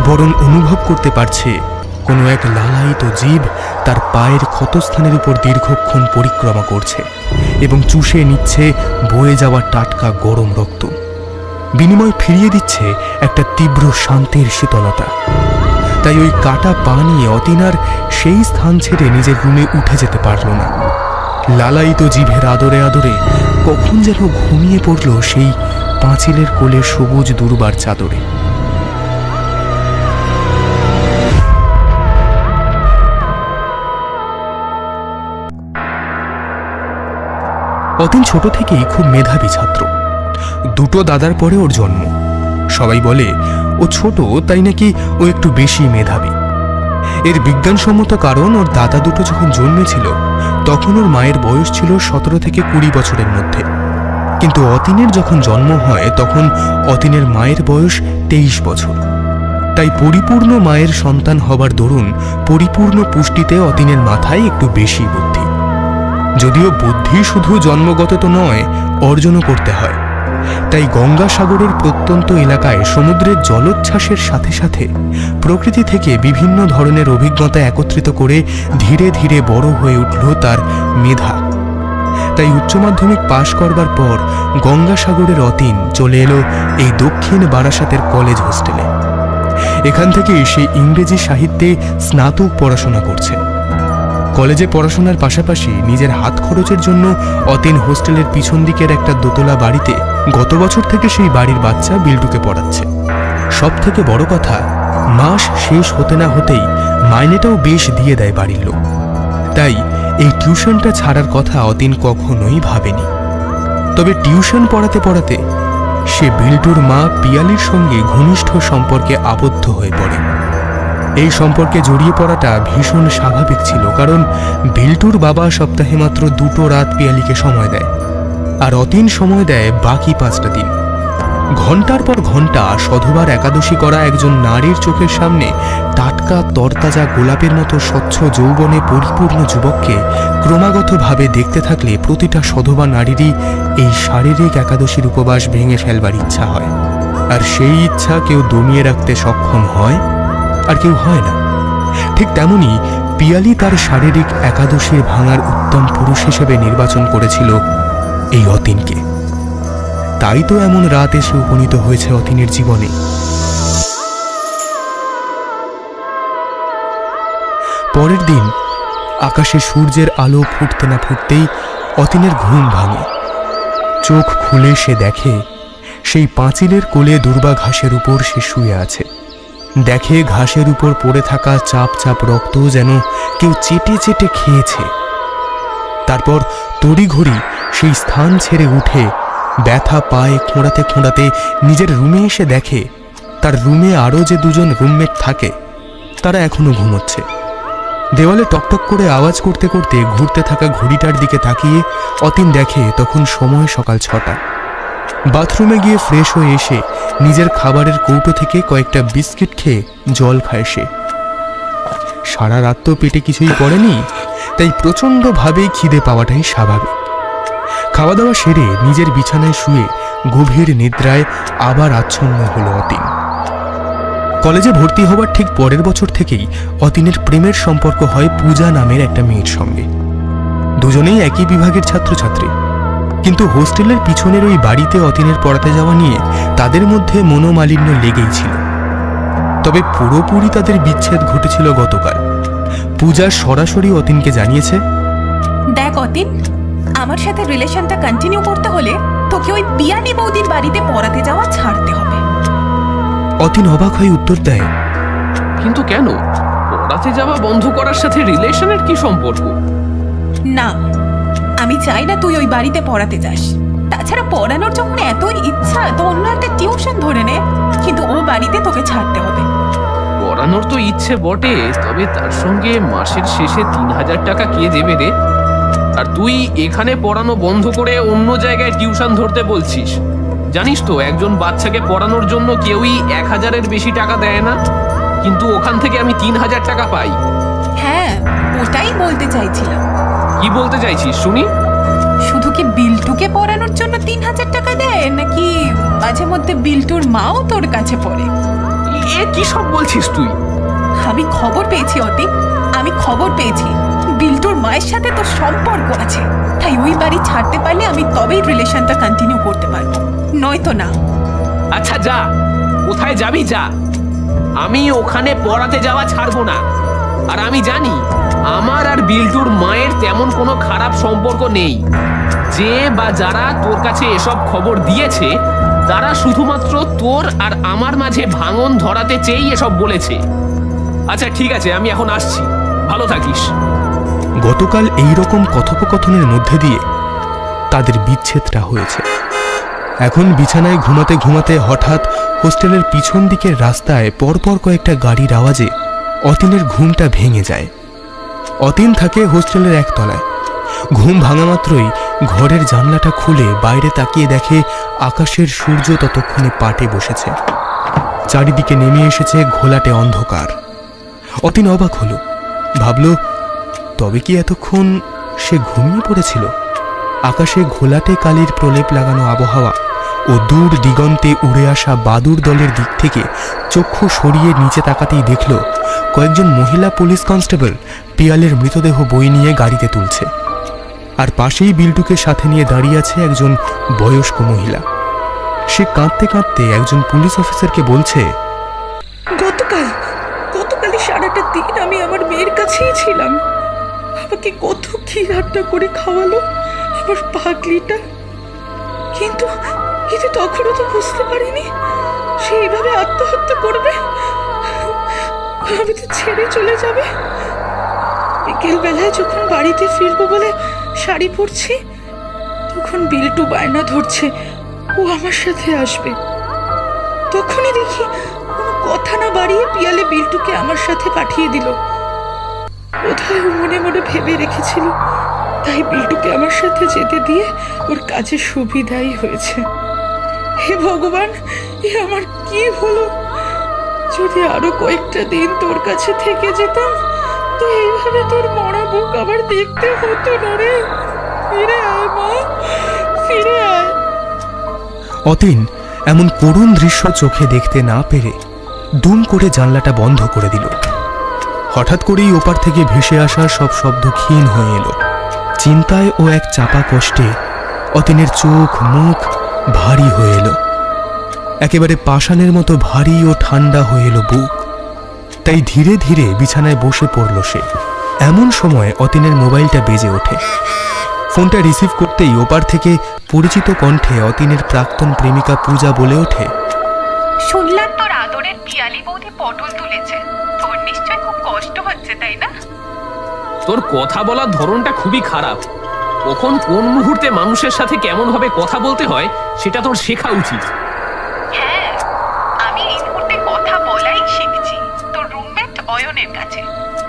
বরং অনুভব করতে পারছে কোনো এক লালায়িত জীব তার পায়ের ক্ষতস্থানের উপর দীর্ঘক্ষণ পরিক্রমা করছে এবং চুষে নিচ্ছে বয়ে যাওয়া টাটকা গরম রক্ত। বিনিময় ফিরিয়ে দিচ্ছে একটা তীব্র শান্তির শীতলতা। তাই ওই কাটা পা নিয়ে অতীন আর সেই স্থান ছেড়ে নিজের রুমে উঠে যেতে পারল না। লালায়িত জিভের আদরে আদরে কখন যেন ঘুমিয়ে পড়ল সেই পাঁচিলের কোলে সবুজ দুর্বার চাদরে। অতীন ছোট থেকেই খুব মেধাবী ছাত্র। দুটো দাদার পরে ওর জন্ম। সবাই বলে ও ছোট, তাই নাকি ও একটু বেশি মেধাবী। এর বিজ্ঞানসম্মত কারণ, ওর দাদা দুটো যখন জন্মেছিল তখন ওর মায়ের বয়স ছিল 17 থেকে 20 বছরের মধ্যে। কিন্তু অতীনের যখন জন্ম হয় তখন অতীনের মায়ের বয়স 23 বছর। তাই পরিপূর্ণ মায়ের সন্তান হবার দরুন পরিপূর্ণ পুষ্টিতে অতীনের মাথায় একটু বেশি বুদ্ধি। যদিও বুদ্ধি শুধু জন্মগত তো নয়, অর্জনও করতে হয়। তাই গঙ্গাসাগরের প্রত্যন্ত এলাকায় সমুদ্রের জলোচ্ছ্বাসের সাথে সাথে প্রকৃতি থেকে বিভিন্ন ধরনের অভিজ্ঞতা একত্রিত করে ধীরে ধীরে বড় হয়ে উঠল তার মেধা। তাই উচ্চ মাধ্যমিক পাশ করবার পর গঙ্গাসাগরের অতীন চলে এলো এই দক্ষিণ বারাসাতের কলেজ হোস্টেলে। এখান থেকে সে ইংরেজি সাহিত্যে স্নাতক পড়াশোনা করছে। কলেজে পড়াশোনার পাশাপাশি নিজের হাত খরচের জন্য অতীন হোস্টেলের পিছন দিকের একটা দোতলা বাড়িতে গত বছর থেকে সেই বাড়ির বাচ্চা বিল্টুকে পড়াচ্ছে। সব থেকে বড় কথা, মাস শেষ হতে না হতেই মাইনেটাও বেশ দিয়ে দেয় বাড়ির লোক। তাই এই টিউশনটা ছাড়ার কথা অতীন কখনোই ভাবেনি। তবে টিউশন পড়াতে পড়াতে সে বিল্টুর মা পিয়ালির সঙ্গে ঘনিষ্ঠ সম্পর্কে আবদ্ধ হয়ে পড়ে। এই সম্পর্কে জড়িয়ে পড়াটা ভীষণ স্বাভাবিক ছিল, কারণ বিল্টুর বাবা সপ্তাহে মাত্র 2টো রাত পিয়ালিকে সময় দেয়, আর অতীন সময় দেয় বাকি 5টা দিন। ঘন্টার পর ঘন্টা সধবার একাদশী করা একজন নারীর চোখের সামনে টাটকা তরতাজা গোলাপের মতো স্বচ্ছ যৌবনে পরিপূর্ণ যুবককে ক্রমাগতভাবে দেখতে থাকলে প্রতিটা সধবা নারীরই এই শারীরিক একাদশীর উপবাস ভেঙে ফেলবার ইচ্ছা হয়। আর সেই ইচ্ছা কেউ দমিয়ে রাখতে সক্ষম হয়, আর কেউ হয় না। ঠিক তেমনি পিয়ালি তার শারীরিক একাদশীর ভাঙার উত্তম পুরুষ হিসেবে নির্বাচন করেছিল এই অতীনকে। তাই তো এমন রাত এসে উপনীত হয়েছে অতীনের জীবনে। পরের দিন আকাশে সূর্যের আলো ফুটতে না ফুটতেই অতীনের ঘুম ভাঙে। চোখ খুলে সে দেখে সেই পাঁচিলের কোলে দুর্বা ঘাসের উপর সে শুয়ে আছে। দেখে ঘাসের উপর পড়ে থাকা চাপ চাপ রক্ত যেন কেউ চেটে চেটে খেয়েছে। তারপর তড়িঘড়ি সেই স্থান ছেড়ে উঠে ব্যথা পায়ে খোঁড়াতে খোঁড়াতে নিজের রুমে এসে দেখে তার রুমে আরও যে 2জন রুমমেট থাকে তারা এখনো ঘুমোচ্ছে। দেওয়ালে টকটক করে আওয়াজ করতে করতে ঘুরতে থাকা ঘড়িটার দিকে তাকিয়ে অতীন দেখে তখন সময় সকাল 6টা। বাথরুমে গিয়ে ফ্রেশ হয়ে এসে নিজের খাবারের কৌটো থেকে কয়েকটা বিস্কিট খেয়ে জল খায় সে। সারা রাত তো পেটে কিছুই পড়েনি, তাই প্রচণ্ডভাবেই খিদে পাওয়াটাই স্বাভাবিক। খাওয়া দাওয়া সেরে নিজের বিছানায় শুয়ে গভীর নিদ্রায় আবার আচ্ছন্ন হলো অতীন। কলেজে ভর্তি হবার ঠিক পরের বছর থেকেই অতীনের প্রেমের সম্পর্ক হয় পূজা নামের একটা মেয়ের সঙ্গে। দুজনেই একই বিভাগের ছাত্রছাত্রী, কিন্তু হোস্টেলের পিছনের ওই বাড়িতে অতীনের পড়াতে যাওয়া নিয়ে তাদের মধ্যে মনোমালিন্য লেগেই ছিল। তবে পুরোপুরি তাদের বিচ্ছেদ ঘটেছিল গতকাল। পূজা সরাসরি অতীনকে জানিয়েছে, দেখ অতীন, আমার সাথে রিলেশনটা কন্টিনিউ করতে হলে তোকে ওই পিয়ালি বৌদির বাড়িতে পড়াতে যাওয়া ছাড়তে হবে। অতীন অবাক হয়ে উত্তর দেয়, কিন্তু কেন? পড়াতে যাওয়া বন্ধ করার সাথে রিলেশনের কি সম্পর্ক? না, আমি চাই না তুই ওই বাড়িতে পড়াতে যাস। তাছাড়া পড়ানোর যখন এতই ইচ্ছা তো অন্য একটা টিউশন ধরে নে, কিন্তু ও বাড়িতে তোকে ছাড়তে হবে। পড়ানোর তো ইচ্ছে বটে, তবে তার সঙ্গে মাসের শেষে 3000 টাকা কে দেবে রে? আর তুই এখানে পড়ানো বন্ধ করে অন্য জায়গায় টিউশন ধরতে বলছিস। জানিস তো একজন বাচ্চাকে পড়ানোর জন্য কেউই 1000-এর বেশি টাকা দেয় না, কিন্তু ওখান থেকে আমি 3000 টাকা পাই। হ্যাঁ, ওটাই বলতে চাইছিলাম। কি বলতে চাইছিস শুনি? শুধু কি বিল্টুকে পড়ানোর জন্য 3000 টাকা দেয়, নাকি মাঝে মধ্যে বিল্টুর মাও তোর কাছে পড়ে? এ কি সব বলছিস তুই? আমি খবর পেয়েছি অতীন, আমি খবর পেয়েছি বিল্টুর মায়ের সাথে তোর সম্পর্ক আছে। তাই ওই বাড়ি ছাড়তে পারলে আমি তবেই রিলেশনটা কন্টিনিউ করতে পারবো, নয়তো না। আচ্ছা যা, কোথায় যাবি যা। আমি ওখানে পড়াতে যাওয়া ছাড়বো না। আর আমি জানি আমার আর বিল্টুর মায়ের তেমন কোনো খারাপ সম্পর্ক নেই। যে বা যারা তোর কাছে এসব খবর দিয়েছে তারা শুধুমাত্র তোর আর আমার মাঝে ভাঙন ধরাতে চেয়েই এসব বলেছে। আচ্ছা ঠিক আছে, আমি এখন আসছি, ভালো থাকিস। গতকাল এই রকম কথোপকথনের মধ্যে দিয়ে তাদের বিচ্ছেদটা হয়েছে। এখন বিছানায় ঘুমাতে ঘুমাতে হঠাৎ হোস্টেলের পিছন দিকের রাস্তায় পরপর কয়েকটা গাড়ির আওয়াজে অতীনের ঘুমটা ভেঙে যায়। অতীন থাকে হোস্টেলের একতলায়। ঘুম ভাঙা মাত্রই ঘরের জানলাটা খুলে বাইরে তাকিয়ে দেখে আকাশের সূর্য ততক্ষণে পাটে বসেছে। চারিদিকে নেমে এসেছে ঘোলাটে অন্ধকার। অতীন অবাক হলো, ভাবল তবে কি এতক্ষণ সে ঘুমিয়ে পড়েছিল? আকাশে ঘোলাটে কালির প্রলেপ লাগানো আবহাওয়া ও দূর দিগন্তে উড়ে আসা বাদুর দলের দিক থেকে চক্ষু সরিয়ে নিচে তাকাতেই দেখল কয়েকজন মহিলা পুলিশ কনস্টেবল পিয়ালের মৃতদেহ বই নিয়ে গাড়িতে তুলছে। আর পাশেই বিল্টুকে সাথে নিয়ে দাঁড়িয়ে আছে একজন বয়স্ক মহিলা। সে কাঁদতে কাঁদতে একজন পুলিশ অফিসারকে বলছে, গতকালই সারাটা দিন আমি আমার মেয়ের কাছেই ছিলাম। আমাকে কত কি রান্না করে খাওয়ালো আমার পাগলিটা, কিন্তু তখনও তো বুঝতে পারিনি সে এইভাবে আত্মহত্যা করবে। আমি তো ছেড়ে চলে যাবে। বিকেল বেলায় যখন বাড়িতে ফিরবো বলে শাড়ি পরছি, তখন বিল্টু বায়না ধরছে ও আমার সাথে আসবে। তখনই দেখি কোনো কথা না বাড়িয়ে পিয়ালে বিল্টুকে আমার সাথে পাঠিয়ে দিল। বোধহয় ও মনে মনে ভেবে রেখেছিল, তাই বিল্টুকে আমার সাথে যেতে দিয়ে ওর কাজে সুবিধাই হয়েছে। হে ভগবান, এ আমার কি হলো! যদি আরো কয়েকটা দিন তোর কাছে থেকে যেতাম, তো এইভাবে তোর মরা বুক আবার দেখতে হতো না রে। ফিরে আয় মা, ফিরে আয়। অতীন এমন করুণ দৃশ্য চোখে দেখতে না পেরে দুম করে জানলাটা বন্ধ করে দিল। হঠাৎ করেই ওপার থেকে ভেসে আসা সব শব্দ ক্ষীণ হয়ে এলো। চিন্তায় ও এক চাপা কষ্টে অতীনের চোখ মুখ ভারী হয়ে এলো। একেবারে পাষাণের মতো ভারী ও ঠান্ডা হয়ে এলো বুক। তাই ধীরে ধীরে বিছানায় বসে পড়ল সে। এমন সময় অতীনের মোবাইলটা বেজে ওঠে। ফোনটা রিসিভ করতেই ওপার থেকে পরিচিত কণ্ঠে অতীনের প্রাক্তন প্রেমিকা পূজা বলে ওঠে, শুনলাম তোর আদরের পিয়ালি বৌদি পটল তুলেছে। তোর নিশ্চয় খুব কষ্ট হচ্ছে, তাই না? তোর কথা বলার ধরনটা খুবই খারাপ। কখন কোন মুহূর্তে মানুষের সাথে কেমন ভাবে কথা বলতে হয় সেটা তোর শেখা উচিত। হ্যাঁ, আমি এই মুহূর্তে কথা বলাই শিখছি তোর রুমমেট অয়নের কাছে।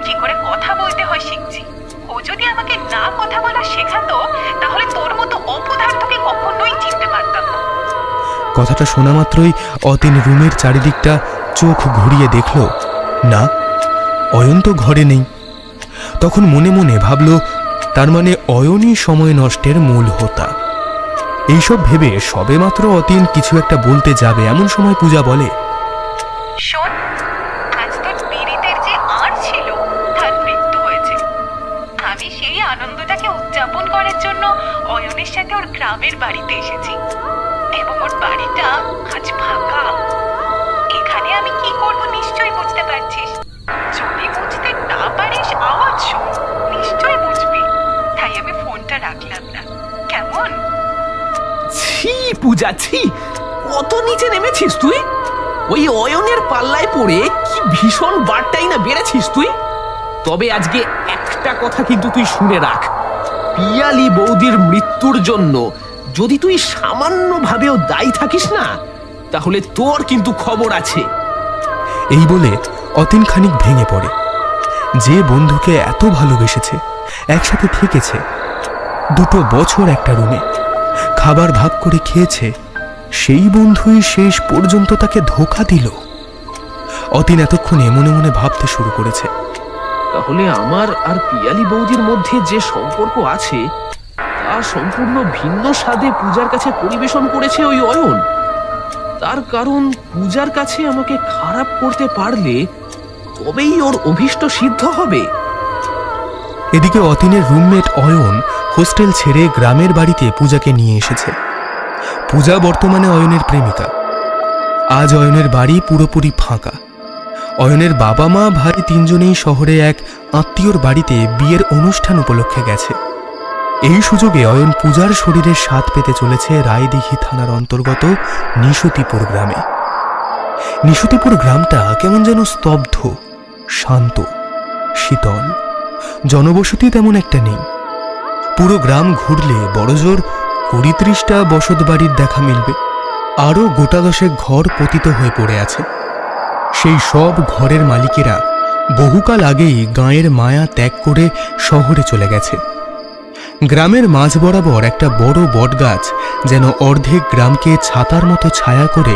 কি করে কথা বলতে হয় শিখছি। ও যদি আমাকে না কথা বলা শেখাতো, তাহলে তোর মতো অপদার্থকে কখনোই চিনতে পারতাম না। কথাটা শোনা মাত্রই অতীন রুমের চারিদিকটা চোখ ঘুরিয়ে দেখল, না, অয়ন তো ঘরে নেই। তখন মনে মনে ভাবল, তার মানে অয়নই সময় নষ্টের মূল হোতা। এইসব ভেবে সবেমাত্র অতীন কিছু একটা বলতে যাবে এমন সময় পূজা বলে, শোন, আজ তোর পীড়িতের যে আর ছিল তার মৃত্যু হয়েছে। আমি সেই আনন্দটাকে উদযাপন করার জন্য অয়নের সাথে ওর গ্রামের বাড়িতে এসেছি, এবং ওর বাড়িটা আজ ফাঁকা। এখানে আমি কি করব নিশ্চয়ই বুঝতে পারছিস। যদি বুঝতে না পারিস আওয়াজ শোন, নিশ্চয়ই বুঝবি। তাই আমি ফোনটা রাখলাম না, কেমন? ছি পূজা, ছি! কত নিচে নেমেছিস তুই! ওই অয়নের পাল্লায় পড়ে কি ভীষণ বারটাই না বেড়েছিস তুই। তবে আজকে একটা কথা কিন্তু তুই শুনে রাখ, পিয়ালি বৌদির মৃত্যুর জন্য যদি তুই সামান্য ভাবেও দায়ী থাকিস না, তাহলে তোর কিন্তু খবর আছে। এই বলে অতীন খানিক ভেঙে পড়ে। যে বন্ধুকে এত ভালোবেসেছে, একসাথে থেকেছে, 2 বছর একটা রুমে খাবার ভাগ করে খেয়েছে, সেই বন্ধুই শেষ পর্যন্ত তাকে ধোঁকা দিল। অতীন এতক্ষণে মনে মনে ভাবতে শুরু করেছে, তাহলে আমার আর পিয়ালি বৌদির মধ্যে যে সম্পর্ক আছে তা সম্পূর্ণ ভিন্ন স্বাদে পূজার কাছে পরিবেশন করেছে ওই অয়ন। তার কারণ পূজার কাছে আমাকে খারাপ করতে পারলে তবেই ওর অভীষ্ট সিদ্ধ হবে। এদিকে অতীনের রুমমেট অয়ন হোস্টেল ছেড়ে গ্রামের বাড়িতে পূজাকে নিয়ে এসেছে। পূজা বর্তমানে অয়নের প্রেমিকা। আজ অয়নের বাড়ি পুরোপুরি ফাঁকা। অয়নের বাবা মা ভাই 3 জনেই শহরে এক আত্মীয়র বাড়িতে বিয়ের অনুষ্ঠান উপলক্ষে গেছে। এই সুযোগে অয়ন পূজার শরীরের স্বাদ পেতে চলেছে রায়দিঘি থানার অন্তর্গত নিশুতিপুর গ্রামে। নিশুতিপুর গ্রামটা কেমন যেন স্তব্ধ, শান্ত, শীতল। জনবসতি তেমন একটা নেই। পুরো গ্রাম ঘুরলে বড়জোর 20-30টা বসত বাড়ির দেখা মিলবে। আরও গোটা 10 ঘর পতিত হয়ে পড়ে আছে। সেই সব ঘরের মালিকেরা বহুকাল আগেই গাঁয়ের মায়া ত্যাগ করে শহরে চলে গেছে। গ্রামের মাঝ বরাবর একটা বড় বটগাছ যেন অর্ধেক গ্রামকে ছাতার মতো ছায়া করে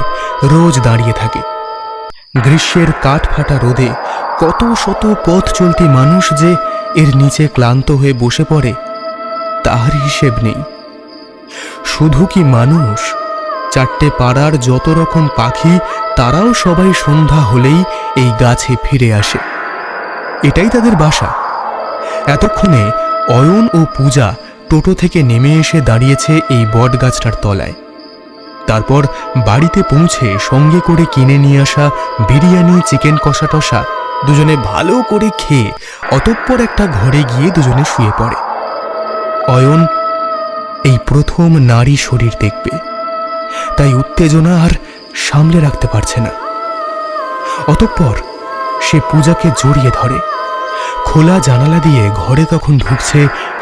রোজ দাঁড়িয়ে থাকে। গ্রীষ্মের কাঠ ফাটা রোদে কত শত পথ চলতি মানুষ যে এর নিচে ক্লান্ত হয়ে বসে পড়ে তার হিসেব নেই। শুধু কি মানুষ, 4টে পাড়ার যত রকম পাখি তারাও সবাই সন্ধ্যা হলেই এই গাছে ফিরে আসে। এটাই তাদের বাসা। এতক্ষণে অয়ন ও পূজা টোটো থেকে নেমে এসে দাঁড়িয়েছে এই বট গাছটার তলায়। তারপর বাড়িতে পৌঁছে সঙ্গে করে কিনে নিয়ে আসা বিরিয়ানি, চিকেন কষা টষা দুজনে ভালো করে খেয়ে অতঃপর একটা ঘরে গিয়ে দুজনে শুয়ে পড়ে। অয়ন এই প্রথম নারী শরীর দেখবে, তাই উত্তেজনা আর সামলে রাখতে পারছে না। অতঃপর সে পূজাকে জড়িয়ে ধরে। খোলা জানালা দিয়ে ঘরে তখন ঢুকছে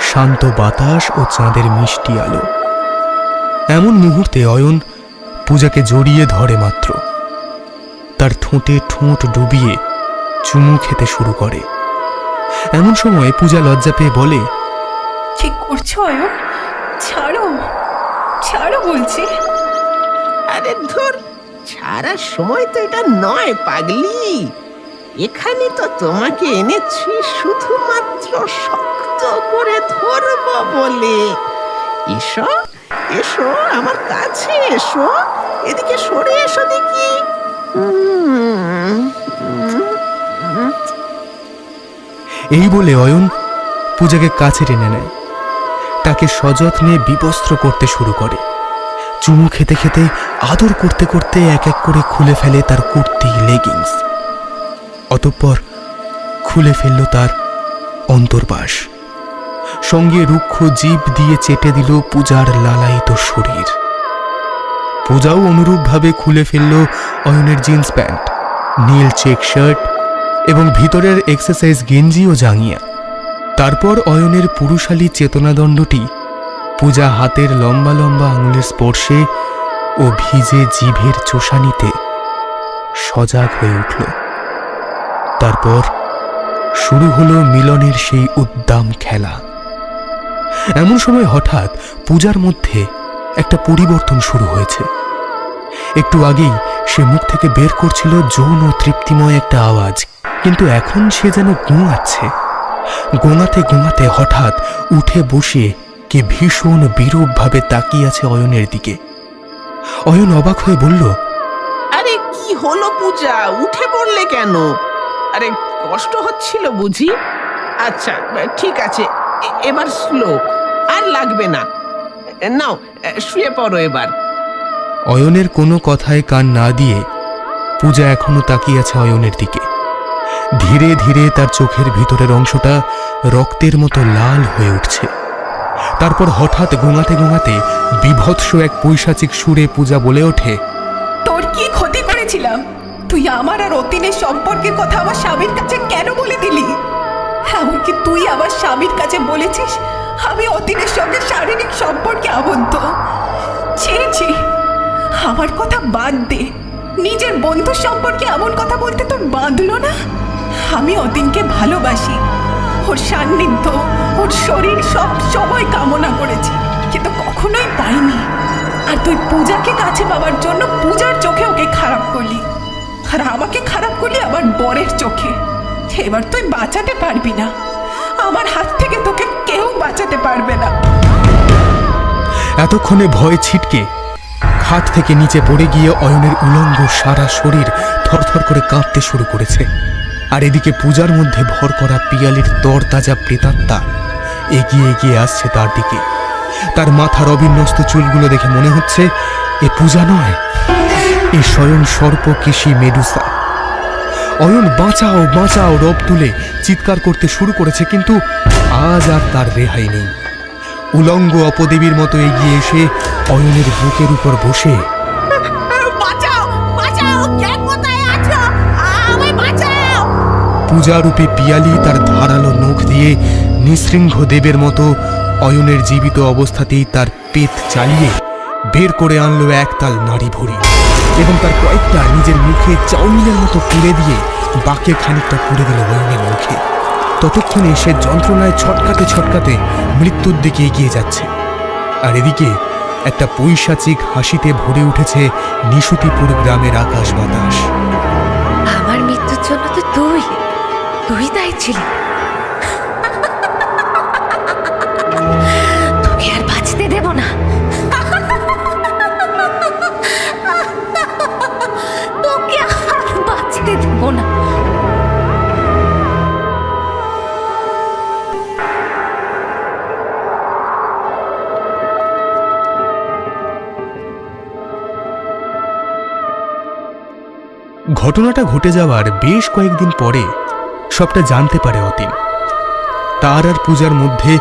শান্ত বাতাস ও চাঁদের মিষ্টি আলো। এমন মুহূর্তে অয়ন পূজাকে জড়িয়ে ধরে মাত্র তার ঠোঁটে ঠোঁট ডুবিয়ে চুমু খেতে শুরু করে। এমন সময় পূজা লজ্জা পেয়ে বলে, কি করছো অয়ন? ছাড়ো, ছাড়ো বলছি। আরে ধর, ছাড়ার সময় তো এটা নয় পাগলি। এখানে তো তোমাকে এনেছি শুধুমাত্র শক্ত করে ধরবো বলে। এসো এসো, আমার কাছে এসো, এদিকে সরে এসো দেখি। এই বলে অয়ন পূজাকে কাছে টেনে নেয়, তাকে সযত্নে বিবস্ত্র করতে শুরু করে। চুমু খেতে খেতে আদর করতে করতে এক এক করে খুলে ফেলে তার কুর্তি, লেগিংস। অতঃপর খুলে ফেলল তার অন্তর্বাস, সঙ্গে রুক্ষ জিভ দিয়ে চেটে দিল পূজার লালায়িত শরীর। পূজাও অনুরূপভাবে খুলে ফেলল অয়নের জিন্স প্যান্ট, নীল চেক শার্ট এবং ভিতরের এক্সারসাইজ গেঞ্জি ও জাঙ্গিয়া। তারপর অয়নের পুরুষালী চেতনাদণ্ডটি পূজা হাতের লম্বা লম্বা আঙুলের স্পর্শে ও ভিজে জিভের চোষানিতে সজাগ হয়ে উঠল। তারপর শুরু হলো মিলনের সেই উদ্দাম খেলা। এমন সময় হঠাৎ পূজার মধ্যে একটা পরিবর্তন শুরু হয়েছে। একটু আগেই সে মুখ থেকে বের করছিল যৌন ও তৃপ্তিময় একটা আওয়াজ, কিন্তু এখন সে যেন গোঙাচ্ছে। গোঙাতে গোঙাতে হঠাৎ উঠে বসে কে ভীষণ বিরূপভাবে তাকিয়ে আছে অয়নের দিকে। অয়ন অবাক হয়ে বলল, আরে কি হলো পূজা, উঠে পড়লে কেন? আরে কষ্ট হচ্ছিল বুঝি? আচ্ছা ঠিক আছে, এবার স্লো, আর লাগবে না। নাও শুয়ে পড়ো এবার। অয়নের কোনো কথায় কান না দিয়ে পূজা এখনো তাকিয়ে আছে অয়নের দিকে। ধীরে ধীরে তার চোখের ভিতরের অংশটা রক্তের মতো লাল হয়ে উঠছে। তারপর হঠাৎ গোঙাতে গোঙাতে বিভৎস এক পৈশাচিক সুরে পূজা বলে ওঠে, তোর কি ক্ষতি করেছিলাম? তুই আমার আর অতীনের সম্পর্কের কথা আমার স্বামীর কাছে কেন বলে দিলি? এমনকি তুই আমার স্বামীর কাছে বলেছিস আমি অতীনের সঙ্গে শারীরিক সম্পর্কে আবদ্ধ। ছি ছি, আমার কথা বাদ দে। নিজের বন্ধু সম্পর্কে এমন কথা বলতে তোর বাঁধলো না? আমি অতীনকে ভালোবাসি, ওর সান্নিধ্য, ওর শরীর সব সময় কামনা করেছি, কিন্তু কখনোই পাইনি। আর তুই পূজাকে কাছে পাওয়ার জন্য পূজার চোখে ওকে খারাপ করলি, আর আমাকে খারাপ করলি আমার বরের চোখে। এবার তুই বাঁচাতে পারবি না, আমার হাত থেকে তোকে কেউ বাঁচাতে পারবে না। এতক্ষণে ভয়ে ছিটকে খাট থেকে নিচে পড়ে গিয়ে অয়নের উলঙ্গ সারা শরীর থরথর করে কাঁপতে শুরু করেছে। আর এদিকে পূজার মধ্যে ভর করা পিয়ালির তরতাজা প্রেতাত্মা এগিয়ে এগিয়ে আসছে তার দিকে। তার মাথার অবিন্যস্ত চুলগুলো দেখে মনে হচ্ছে এ পূজা নয়, এ স্বয়ং সর্পকেশী মেডুসা। অয়ন বাঁচাও বাঁচাও রব তুলে চিৎকার করতে শুরু করেছে, কিন্তু আজ আর তার রেহাই নেই। উলঙ্গ অপদেবীর মতো এগিয়ে এসে অয়নের বুকের উপর বসে বাঁচাও বাঁচাও, কে কোথায় আছো? আমায় বাঁচাও। পূজারূপী পিয়ালি তার ধারালো নখ দিয়ে নিঃশৃঙ্গ দেবের মতো অয়নের জীবিত অবস্থাতেই তার পেট চালিয়ে বের করে আনলো একতাল নাড়ি ভরি, এবং তার কয়েকটা নিজের মুখে চাউমিনের মতো পুড়ে দিয়ে বাকে খানিকটা পুড়ে দিল অয়নের মুখে। ততক্ষণে সে যন্ত্রণায় ছটকাতে ছটকাতে মৃত্যুর দিকে এগিয়ে যাচ্ছে। আর এদিকে একটা পৈশাচিক হাসিতে ভরে উঠেছে নিশুতিপুর গ্রামের আকাশ বাতাস। আমার মৃত্যুর জন্য তো তুই দায়ী ছিলি। তোকে আর বাঁচতে দেব না। তোকে আর বাঁচতে দেব না। ঘটনাটা ঘটে যাওয়ার বেশ কয়েকদিন পরে সবটা জানতে পারে অতীন। তার আর পূজার মধ্যে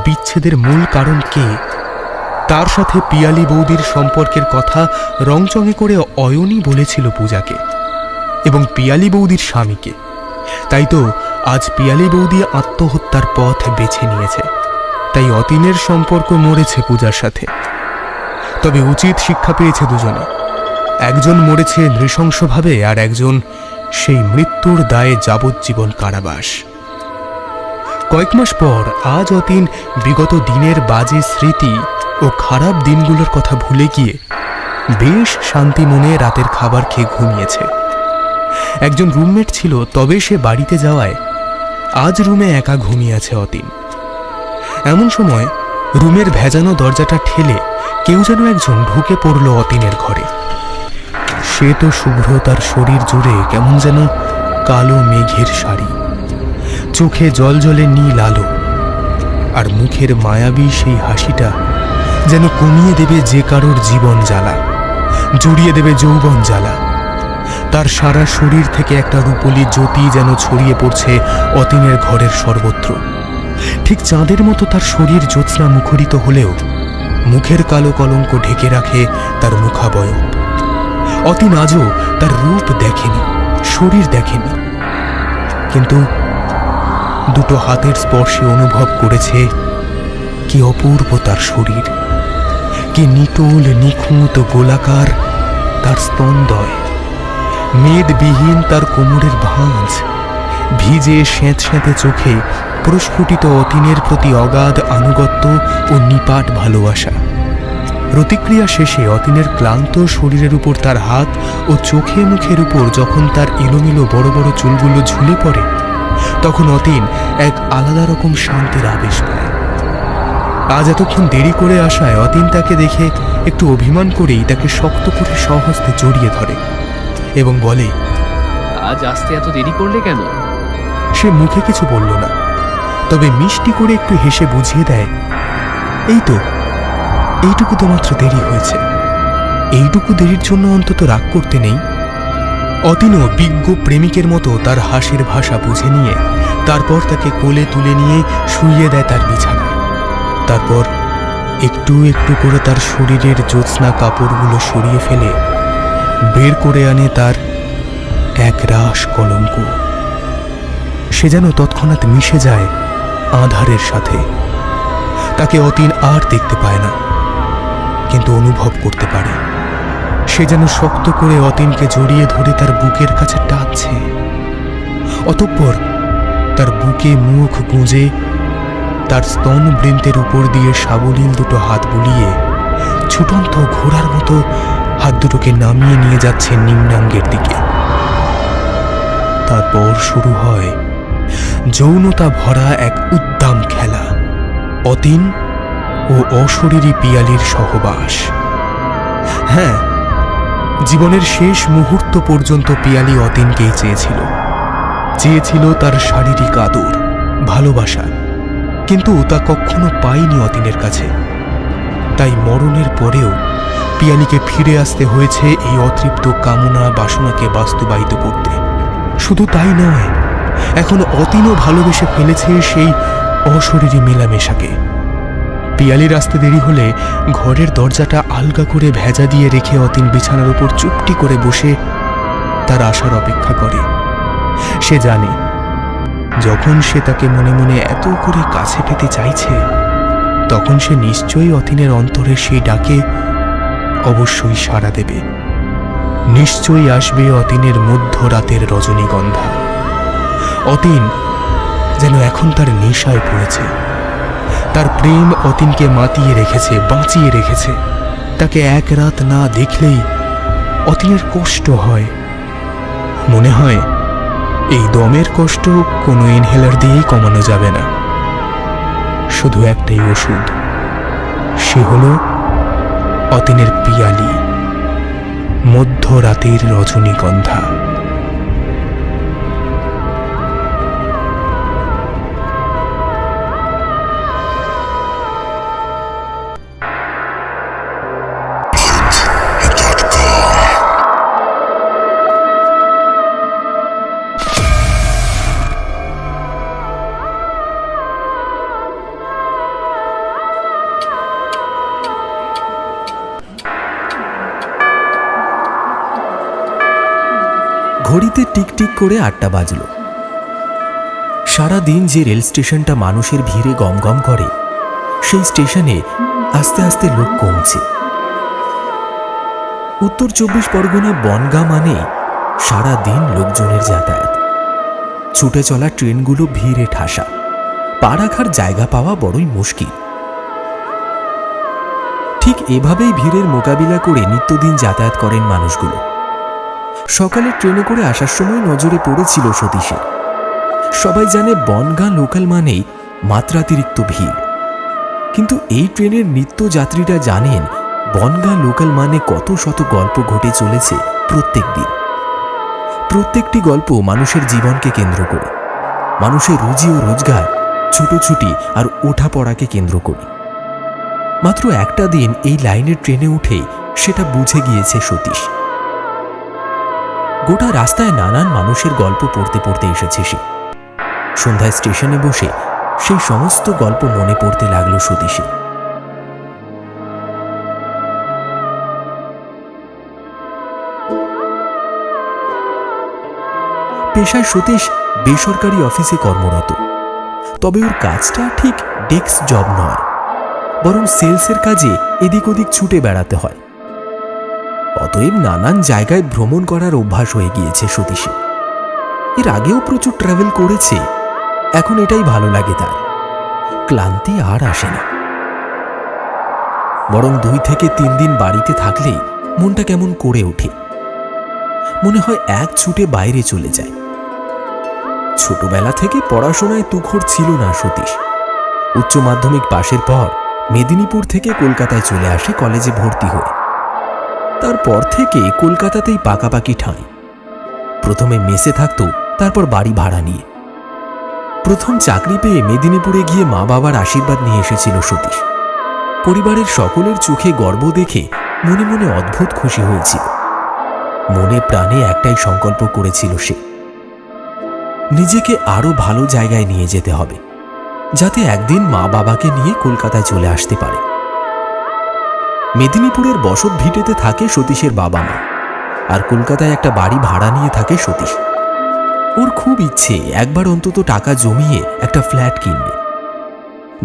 বিচ্ছেদের মূল কারণ কে, তার সাথে পিয়ালি বৌদির সম্পর্কের কথা রংচঙে করে অয়নই বলেছিল পূজাকে এবং পিয়ালি বৌদির স্বামীকে। তাই তো আজ পিয়ালি বৌদি আত্মহত্যার পথ বেছে নিয়েছে, তাই অতীনের সম্পর্ক মরেছে পূজার সাথে। তবে উচিত শিক্ষা পেয়েছে দুজনে, একজন মরেছে নৃশংসভাবে আর একজন সেই মৃত্যুর দায়ে যাবজ্জীবন কারাবাস। কয়েক মাস পর আজ অতীন বিগত দিনের বাজে স্মৃতি ও খারাপ দিনগুলোর কথা ভুলে গিয়ে বেশ শান্তি মনে রাতের খাবার খেয়ে ঘুমিয়েছে। একজন রুমমেট ছিল, তবে সে বাড়িতে যাওয়ায় আজ রুমে একা ঘুমিয়ে আছে অতীন। এমন সময় রুমের ভেজানো দরজাটা ঠেলে কেউ যেন একজন ঢুকে পড়ল অতীনের ঘরে। সে তো শুভ্র, তার শরীর জুড়ে কেমন যেন কালো মেঘের শাড়ি, চোখে জল জলে নীল আলো, আর মুখের মায়াবী সেই হাসিটা যেন কমিয়ে দেবে যে কারোর জীবন জ্বালা, জুড়িয়ে দেবে যৌবন জ্বালা। তার সারা শরীর থেকে একটা রূপলি জ্যোতি যেন ছড়িয়ে পড়ছে অতীনের ঘরের সর্বত্র। ঠিক চাঁদের মতো তার শরীর জ্যোৎস্না মুখরিত হলেও মুখের কালো কলঙ্ক ঢেকে রাখে তার মুখাবয়ব। অতীন আজও তার রূপ দেখেনি, শরীর দেখেনি, কিন্তু দুটো হাতের স্পর্শে অনুভব করেছে কি অপূর্ব তার শরীর, কি নিটোল নিখুঁত গোলাকার তার স্তনদ্বয়, মেদবিহীন তার কোমরের ভাঁজ, ভিজে স্যাঁতস্যাঁতে চোখে প্রস্ফুটিত অতীনের প্রতি অগাধ আনুগত্য ও নিপাট ভালোবাসা। প্রতিক্রিয়া শেষে অতীনের ক্লান্ত শরীরের উপর তার হাত ও চোখে মুখের উপর যখন তার এলোমেলো বড় বড় চুলগুলো ঝুলে পড়ে, তখন অতীন এক আলাদা রকম শান্তির আবেশ পায়। আজ এতক্ষণ দেরি করে আসায় অতীন তাকে দেখে একটু অভিমান করেই তাকে শক্ত করে স্বহস্তে জড়িয়ে ধরে এবং বলে, আজ আসতে এত দেরি করলে কেন? সে মুখে কিছু বলল না, তবে মিষ্টি করে একটু হেসে বুঝিয়ে দেয়, এই তো এইটুকু তো মাত্র দেরি হয়েছে, এইটুকু দেরির জন্য অন্তত রাগ করতে নেই। অতীনও বিজ্ঞ প্রেমিকের মতো তার হাসির ভাষা বুঝে নিয়ে তারপর তাকে কোলে তুলে নিয়ে শুইয়ে দেয় তার বিছানায়। তারপর একটু একটু করে তার শরীরের জ্যোৎস্না কাপড়গুলো সরিয়ে ফেলে বের করে আনে তার এক রাশ কলঙ্ক। সে যেন তৎক্ষণাৎ মিশে যায় আঁধারের সাথে। তাকে অতীন আর দেখতে পায় না, কিন্তু অনুভব করতে পারে সে যেন শক্ত করে অতীনকে জড়িয়ে ধরে তার বুকের কাছে টানছে। অতঃপর তার বুকে মুখ গুঁজে তার স্তন বৃন্তের উপর দিয়ে সাবলীল দুটো হাত বুলিয়ে ছুটন্ত ঘোড়ার মতো হাত দুটোকে নামিয়ে নিয়ে যাচ্ছে নিম্নাঙ্গের দিকে। তারপর শুরু হয় যৌনতা ভরা এক উদ্দাম খেলা, অতীন ও অশরীরী পিয়ালির সহবাস। হ্যাঁ, জীবনের শেষ মুহূর্ত পর্যন্ত পিয়ালি অতীনকেই চেয়েছিল তার শারীরিক আদর, ভালোবাসা, কিন্তু তা কখনো পায়নি অতীনের কাছে। তাই মরণের পরেও পিয়ালিকে ফিরে আসতে হয়েছে এই অতৃপ্ত কামনা বাসনাকে বাস্তবায়িত করতে। শুধু তাই নয়, এখন অতীনও ভালোবেসে ফেলেছে সেই অশরীরী মেলামেশাকে। পিয়ালির আসতে দেরি হলে ঘরের দরজাটা আলগা করে ভেজা দিয়ে রেখে অতীন বিছানার উপর চুপটি করে বসে তার আসার অপেক্ষা করে। সে জানে যখন সে তাকে মনে মনে এত করে কাছে পেতে চাইছে, তখন সে নিশ্চয়ই অতীনের অন্তরে সেই ডাকে অবশ্যই সাড়া দেবে। নিশ্চয়ই আসবে অতীনের মধ্যরাতের রজনীগন্ধা। অতীন যেন এখন তার নেশায় পড়েছে। তার প্রেম অতীনকে মাতিয়ে রেখেছে, বাঁচিয়ে রেখেছে। তাকে এক রাত না দেখলেই অতীনের কষ্ট হয়। মনে হয় এই দমের কষ্ট কোনো ইনহেলার দিয়েই কমানো যাবে না। শুধু একটাই ওষুধ, সে হলো অতীনের পিয়ালি, মধ্যরাতের রজনীগন্ধা। ঘড়িতে টিকটিক করে 8টা বাজল। সারাদিন যে রেল স্টেশনটা মানুষের ভিড়ে গমগম করে, সেই স্টেশনে আস্তে আস্তে লোক কমছে। উত্তর 24 পরগনা বনগাঁ মানে সারাদিন লোকজনের যাতায়াত। ছুটে চলা ট্রেনগুলো ভিড়ে ঠাসা, পা রাখার জায়গা পাওয়া বড়ই মুশকিল। ঠিক এভাবেই ভিড়ের মোকাবিলা করে নিত্যদিন যাতায়াত করেন মানুষগুলো। সকালে ট্রেনে করে আসার সময় নজরে পড়েছিল সতীশের। সবাই জানে বনগাঁ লোকাল মানেই মাত্রাতিরিক্ত ভিড়, কিন্তু এই ট্রেনের নিত্যযাত্রীরা জানেন বনগাঁ লোকাল মানে কত শত গল্প ঘটে চলেছে প্রত্যেক দিন। প্রত্যেকটি গল্প মানুষের জীবনকে কেন্দ্র করে, মানুষের রুজি ও রোজগার, ছুটোছুটি আর ওঠাপড়াকে কেন্দ্র করে। মাত্র একটা দিন এই লাইনের ট্রেনে উঠে সেটা বুঝে গিয়েছে সতীশ। গোটা রাস্তায় নানান মানুষের গল্প পড়তে পড়তে এসেছে সে। সন্ধ্যায় স্টেশনে বসে সেই সমস্ত গল্প মনে পড়তে লাগলো সতীশে। পেশায় সতীশ বেসরকারি অফিসে কর্মরত, তবে ওর কাজটা ঠিক ডেস্ক জব নয়, বরং সেলসের কাজে এদিক ওদিক ছুটে বেড়াতে হয়। অতএব নানান জায়গায় ভ্রমণ করার অভ্যাস হয়ে গিয়েছে সতীশে। এর আগেও প্রচুর ট্রাভেল করেছে, এখন এটাই ভালো লাগে তার। ক্লান্তি আর আসে না, বরং 2 থেকে 3 দিন বাড়িতে থাকলেই মনটা কেমন করে ওঠে। মনে হয় এক ছুটে বাইরে চলে যায়। ছোটবেলা থেকে পড়াশোনায় তুখোড় ছিল না সতীশ। উচ্চ মাধ্যমিক পাশের পর মেদিনীপুর থেকে কলকাতায় চলে আসে কলেজে ভর্তি হয়ে। তারপর থেকে কলকাতাতেই পাকাপাকি ঠাঁই। প্রথমে মেসে থাকতো, তারপর বাড়ি ভাড়া নিয়ে। প্রথম চাকরি পেয়ে মেদিনীপুরে গিয়ে মা বাবার আশীর্বাদ নিয়ে এসেছিল সতীশ। পরিবারের সকলের চোখে গর্ব দেখে মনে মনে অদ্ভুত খুশি হয়েছিল। মনে প্রাণে একটাই সংকল্প করেছিল সে, নিজেকে আরো ভালো জায়গায় নিয়ে যেতে হবে, যাতে একদিন মা বাবাকে নিয়ে কলকাতায় চলে আসতে পারে। মেদিনীপুরের বসত ভিটেতে থাকে সতীশের বাবা মা, আর কলকাতায় একটা বাড়ি ভাড়া নিয়ে থাকে সতীশ। ওর খুব ইচ্ছে একবার অন্তত টাকা জমিয়ে একটা ফ্ল্যাট কিনবে।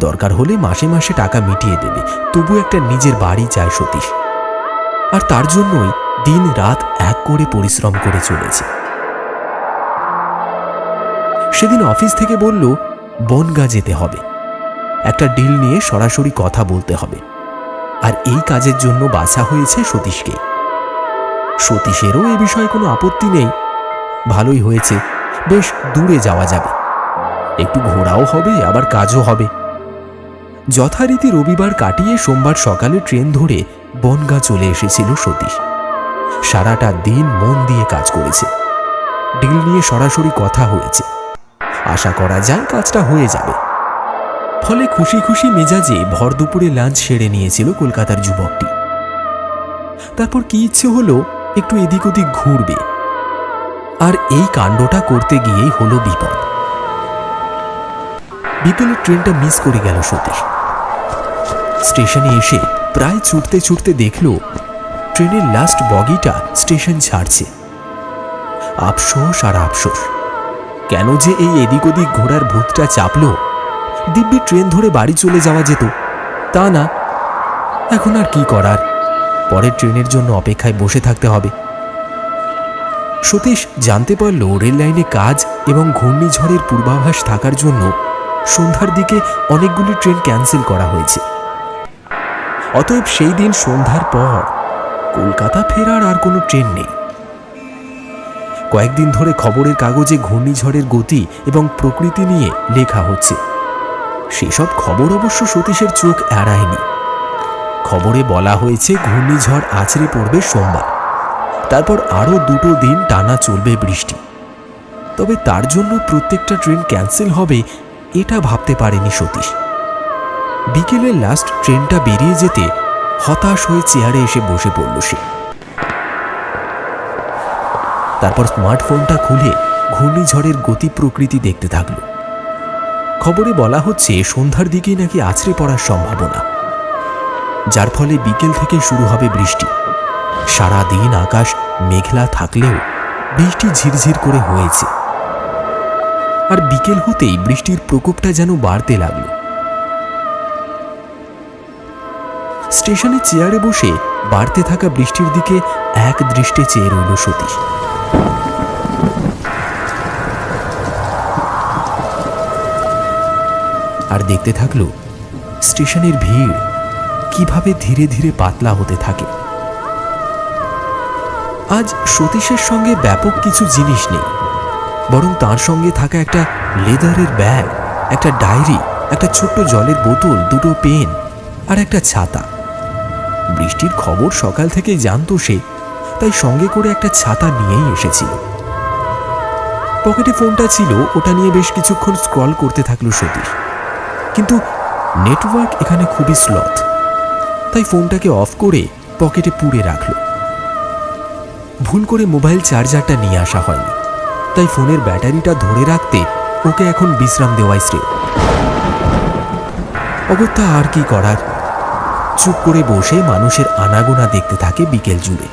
দরকার হলে মাসে মাসে টাকা মিটিয়ে দেবে, তবু একটা নিজের বাড়ি চায় সতীশ। আর তার জন্যই দিন রাত এক করে পরিশ্রম করে চলেছে। সেদিন অফিস থেকে বলল বনগাঁ যেতে হবে, একটা ডিল নিয়ে সরাসরি কথা বলতে হবে। আর এই কাজের জন্য বাছা হয়েছে সতীশকে। সতীশেরও এ বিষয়ে কোনো আপত্তি নেই। ভালোই হয়েছে, বেশ দূরে যাওয়া যাবে, একটু ঘোরাও হবে, আবার কাজও হবে। যথারীতি রবিবার কাটিয়ে সোমবার সকালে ট্রেন ধরে বনগাঁ চলে এসেছিল সতীশ। সারাটা দিন মন দিয়ে কাজ করেছে। ডিল নিয়ে সরাসরি কথা হয়েছে, আশা করা যায় কাজটা হয়ে যাবে। ফলে খুশি খুশি মেজাজে ভর দুপুরে লাঞ্চ সেরে নিয়েছিল কলকাতার যুবকটি। তারপর কি ইচ্ছে হলো একটু এদিক ওদিক ঘুরবে, আর এই কাণ্ডটা করতে গিয়েই হলো বিপদ। বিকেলের ট্রেনটা মিস করে গেল সতীশ। স্টেশনে এসে প্রায় ছুটতে ছুটতে দেখল ট্রেনের লাস্ট বগিটা স্টেশন ছাড়ছে। আফসোস আর আফসোস, কেন যে এই এদিক ওদিক ঘোরার ভূতটা চাপলো। দিব্যি ট্রেন ধরে বাড়ি চলে যাওয়া যেত, তা না। এখন আর কি করার, পরের ট্রেনের জন্য অপেক্ষায় বসে থাকতে হবে। সতীশ জানতে পারল রেল লাইনে কাজ এবং ঘূর্ণিঝড়ের পূর্বাভাস থাকার জন্য সন্ধ্যার দিকে অনেকগুলি ট্রেন ক্যান্সেল করা হয়েছে। অতএব সেই দিন সন্ধ্যার পর কলকাতা ফেরার আর কোনো ট্রেন নেই। কয়েকদিন ধরে খবরের কাগজে ঘূর্ণিঝড়ের গতি এবং প্রকৃতি নিয়ে লেখা হচ্ছে। সেসব খবর অবশ্য সতীশের চোখ এড়ায়নি। খবরে বলা হয়েছে ঘূর্ণিঝড় আছড়ে পড়বে সোমবার, তারপর আরও 2 দিন টানা চলবে বৃষ্টি। তবে তার জন্য প্রত্যেকটা ট্রেন ক্যান্সেল হবে এটা ভাবতে পারেনি সতীশ। বিকেলে লাস্ট ট্রেনটা বেরিয়ে যেতে হতাশ হয়ে চেয়ারে এসে বসে পড়ল সে। তারপর স্মার্টফোনটা খুলে ঘূর্ণিঝড়ের গতি প্রকৃতি দেখতে থাকল। খবরে বলা হচ্ছে সন্ধ্যার দিকেই নাকি আছড়ে পড়ার সম্ভাবনা, যার ফলে বিকেল থেকে শুরু হবে বৃষ্টি। সারা দিন আকাশ মেঘলা থাকলেও বৃষ্টি ঝিরঝির করে হয়েছে, আর বিকেল হতেই বৃষ্টির প্রকোপটা যেন বাড়তে লাগলো। স্টেশনে চেয়ারে বসে বাড়তে থাকা বৃষ্টির দিকে এক দৃষ্টে চেয়ে রইল সতীশ। আর দেখতে থাকলো স্টেশনের ভিড় কিভাবে ধীরে ধীরে পাতলা হতে থাকে। আজ সতীশের সঙ্গে ব্যাপক কিছু জিনিস নেই, বরং তার সঙ্গে থাকা একটা লেদারের ব্যাগ, একটা ডায়েরি, একটা ছোট্ট জলের বোতল, দুটো পেন আর একটা ছাতা। বৃষ্টির খবর সকাল থেকেই জানতো সে, তাই সঙ্গে করে একটা ছাতা নিয়েই এসেছিল। পকেটে ফোনটা ছিল, ওটা নিয়ে বেশ কিছুক্ষণ স্ক্রল করতে থাকলো সতীশ। কিন্তু নেটওয়ার্ক এখানে খুবই স্লথ, তাই ফোনটাকে অফ করে পকেটে পুরে রাখল। ভুল করে মোবাইল চার্জারটা নিয়ে আসা হয়নি, তাই ফোনের ব্যাটারিটা ধরে রাখতে ওকে এখন বিশ্রাম দেওয়াই শ্রেয়। অগত্যা আর কি করার, চুপ করে বসে মানুষের আনাগোনা দেখতে থাকে বিকেল জুড়ে।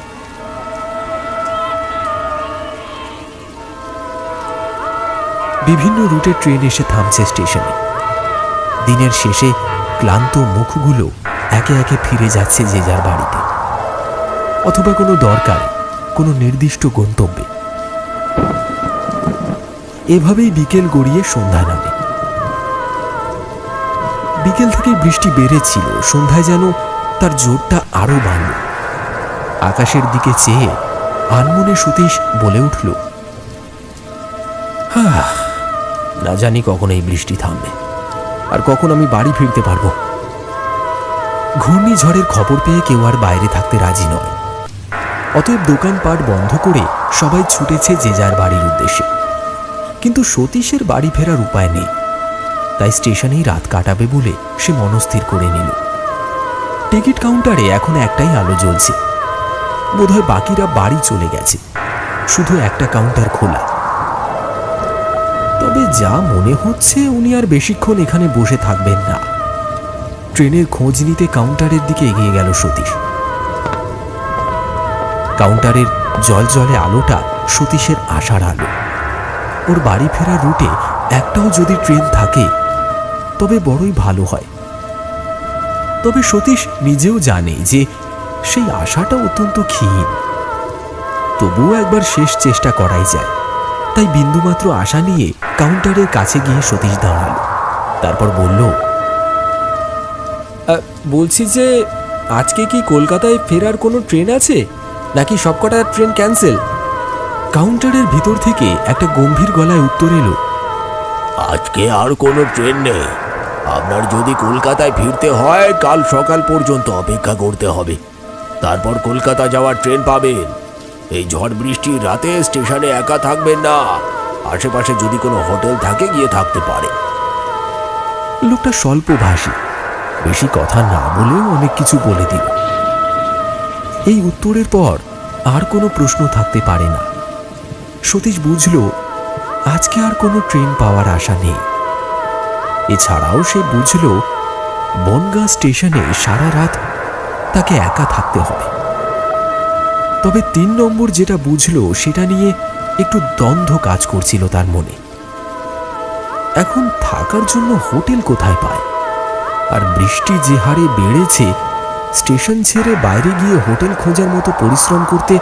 বিভিন্ন রুটে ট্রেন এসে থামছে স্টেশনে। দিনের শেষে ক্লান্ত মুখগুলো একে একে ফিরে যাচ্ছে যে যার বাড়িতে, অথবা কোনো দরকারে, কোনো নির্দিষ্ট গন্তব্যে। এভাবেই বিকেল গড়িয়ে সন্ধ্যা নামে। বিকেল থেকে বৃষ্টি বেড়েছিল, সন্ধ্যায় যেন তার জোরটা আরো বাড়ল। আকাশের দিকে চেয়ে আনমনে সতীশ বলে উঠল, না জানি কখন এই বৃষ্টি থামবে, আর কখন আমি বাড়ি ফিরতে পারবো। ঘূর্ণিঝড়ের খবর পেয়ে কেউ আর বাইরে থাকতে রাজি নয়। অতএব দোকানপাট বন্ধ করে সবাই ছুটেছে যে যার বাড়ির উদ্দেশ্যে। কিন্তু সতীশের বাড়ি ফেরার উপায় নেই, তাই স্টেশনেই রাত কাটাবে বলে সে মনস্থির করে নিল। টিকিট কাউন্টারে এখন একটাই আলো জ্বলছে, বোধহয় বাকিরা বাড়ি চলে গেছে, শুধু একটা কাউন্টার খোলা। তবে যা মনে হচ্ছে উনি আর বেশিক্ষণ এখানে বসে থাকবেন না। ট্রেনের খোঁজ নিতে কাউন্টারের দিকে এগিয়ে গেল সতীশ। কাউন্টারের জলজলে আলোটা সতীশের আশার আলো। ওর বাড়ি ফেরার রুটে একটাও যদি ট্রেন থাকে তবে বড়ই ভালো হয়। তবে সতীশ নিজেও জানে যে সেই আশাটা অত্যন্ত ক্ষীণ। তবুও একবার শেষ চেষ্টা করাই যায়, তাই বিন্দুমাত্র আশা নিয়ে কাউন্টারের কাছে গিয়ে সতীশ দাঁড়াল। তারপর বলল, বলছি যে আজকে কি কলকাতায় ফেরার কোনো ট্রেন আছে, নাকি সবকটা ট্রেন ক্যান্সেল? কাউন্টারের ভিতর থেকে একটা গম্ভীর গলায় উত্তর এলো, আজকে আর কোনো ট্রেন নেই। আপনার যদি কলকাতায় ফিরতে হয় কাল সকাল পর্যন্ত অপেক্ষা করতে হবে, তারপর কলকাতা যাওয়ার ট্রেন পাবেন। এই ঝড় বৃষ্টির রাতে স্টেশনে একা থাকবেন না, আশেপাশে যদি কোনো হোটেল থাকে গিয়ে থাকতে পারে। লোকটা স্বল্পভাষী, বেশি কথা না বলেও অনেক কিছু বলে দিল। এই উত্তরের পর আর কোনো প্রশ্ন থাকতে পারে না। সতীশ বুঝল আজকে আর কোনো ট্রেন পাওয়ার আশা নেই। এছাড়াও সে বুঝল বনগাঁ স্টেশনে সারা রাত তাকে একা থাকতে হবে। তবে ৩ নম্বর যেটা বুঝল সেটা নিয়ে একটু দ্বন্দ্ব কাজ করছিল তার মনে। এখন থাকার জন্য হোটেল কোথায় পায়? আর বৃষ্টি যে হারে বেড়েছে, স্টেশন ছেড়ে বাইরে গিয়ে হোটেল খোঁজার মতো পরিশ্রম করতে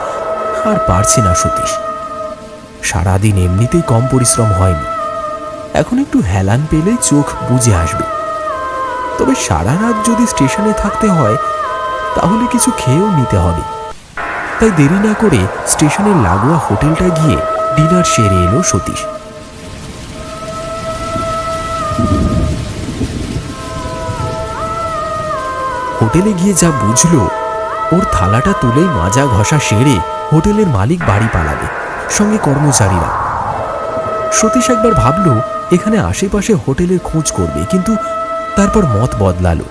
আর পারছে না সতীশ। সারাদিন এমনিতেই কম পরিশ্রম হয়নি, এখন একটু হেলান পেলেই চোখ বুজে আসবে। তবে সারা রাত যদি স্টেশনে থাকতে হয় তাহলে কিছু খেয়েও নিতে হবে। তাই দেরি না করে স্টেশনের লাগোয়া হোটেলটা গিয়ে ডিনার সেরে এলো সতীশ। হোটেলে গিয়ে যা বুঝলো, ওর থালাটা তুলেই মাজা ঘষা সেরে হোটেলের মালিক বাড়ি পালাবে, সঙ্গে কর্মচারীরা। সতীশ একবার ভাবল এখানে আশেপাশে হোটেলের খোঁজ করবে, কিন্তু তারপর মত বদলালো।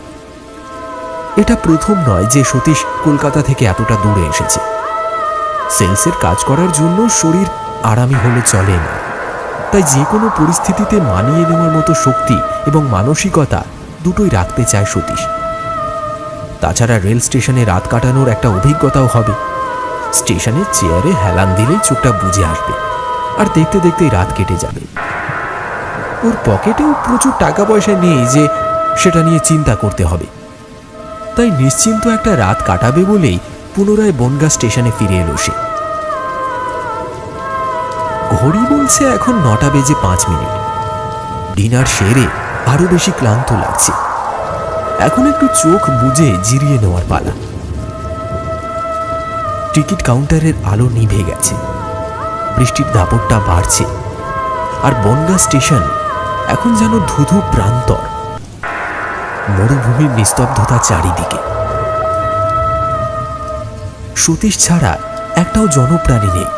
এটা প্রথম নয় যে সতীশ কলকাতা থেকে এতটা দূরে এসেছে। সেলসের কাজ করার জন্য শরীর আরামই হলে চলে না, তাই যে কোনো পরিস্থিতিতে মানিয়ে নেওয়ার মতো শক্তি এবং মানসিকতা দুটোই রাখতে চায় সতীশ। তাছাড়া রেল স্টেশনে রাত কাটানোর একটা অভিজ্ঞতাও হবে। স্টেশনের চেয়ারে হেলান দিলেই চোখটা বুজে আসবে, আর দেখতে দেখতেই রাত কেটে যাবে। ওর পকেটেও প্রচুর টাকা পয়সা নেই যে সেটা নিয়ে চিন্তা করতে হবে। তাই নিশ্চিন্ত একটা রাত কাটাবে বলেই পুনরায় বনগাঁ স্টেশনে ফিরে এলো সে। ঘড়ি বলছে এখন 9:05। ডিনার সেরে আরো বেশি ক্লান্ত লাগছে। এখন একটু চোখ বুজে জিরিয়ে নেওয়ার পালা। টিকিট কাউন্টারের আলো নিভে গেছে, বৃষ্টির দাপটটা বাড়ছে, আর বনগাঁ স্টেশন এখন যেন ধুধু প্রান্তর, মরুভূমির নিস্তব্ধতা চারিদিকে। সতীশ ছাড়া একটাও জনপ্রাণী নেই,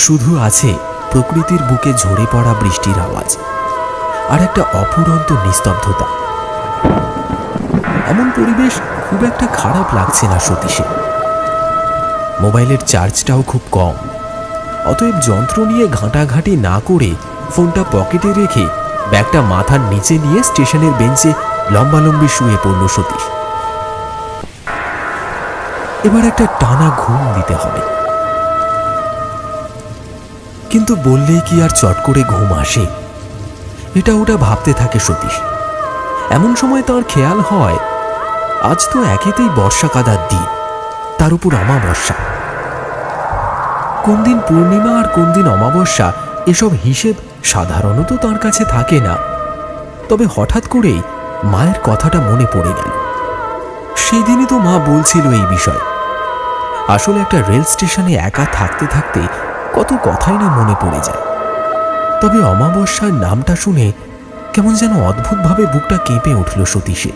শুধু আছে প্রকৃতির বুকে ঝরে পড়া বৃষ্টির আওয়াজ আর একটা অফুরন্ত নিস্তব্ধতা। এমন পরিবেশ খুব একটা খারাপ লাগছে না সতীশের। মোবাইলের চার্জটাও খুব কম, অতএব যন্ত্র নিয়ে ঘাঁটাঘাঁটি না করে ফোনটা পকেটে রেখে ব্যাগটা মাথার নিচে নিয়ে স্টেশনের বেঞ্চে লম্বালম্বি শুয়ে পড়ল সতীশ। এবার একটা টানা ঘুম দিতে হবে, কিন্তু বললেই কি আর চট করে ঘুম আসে? এটা ওটা ভাবতে থাকে সতীশ। এমন সময় তার খেয়াল হয় আজ তো একেতেই বর্ষা কাদার দিন, তার উপর অমাবস্যা। কোন দিন পূর্ণিমা আর কোন দিন অমাবস্যা এসব হিসেব সাধারণত তার কাছে থাকে না, তবে হঠাৎ করেই মায়ের কথাটা মনে পড়ে গেল। সেই দিনই তো মা বলছিল এই বিষয়। আসলে একটা রেল স্টেশনে একা থাকতে থাকতে কত কথাই না মনে পড়ে যায়। তবে অমাবস্যার নামটা শুনে কেমন যেন অদ্ভুতভাবে বুকটা কেঁপে উঠল সতীশে।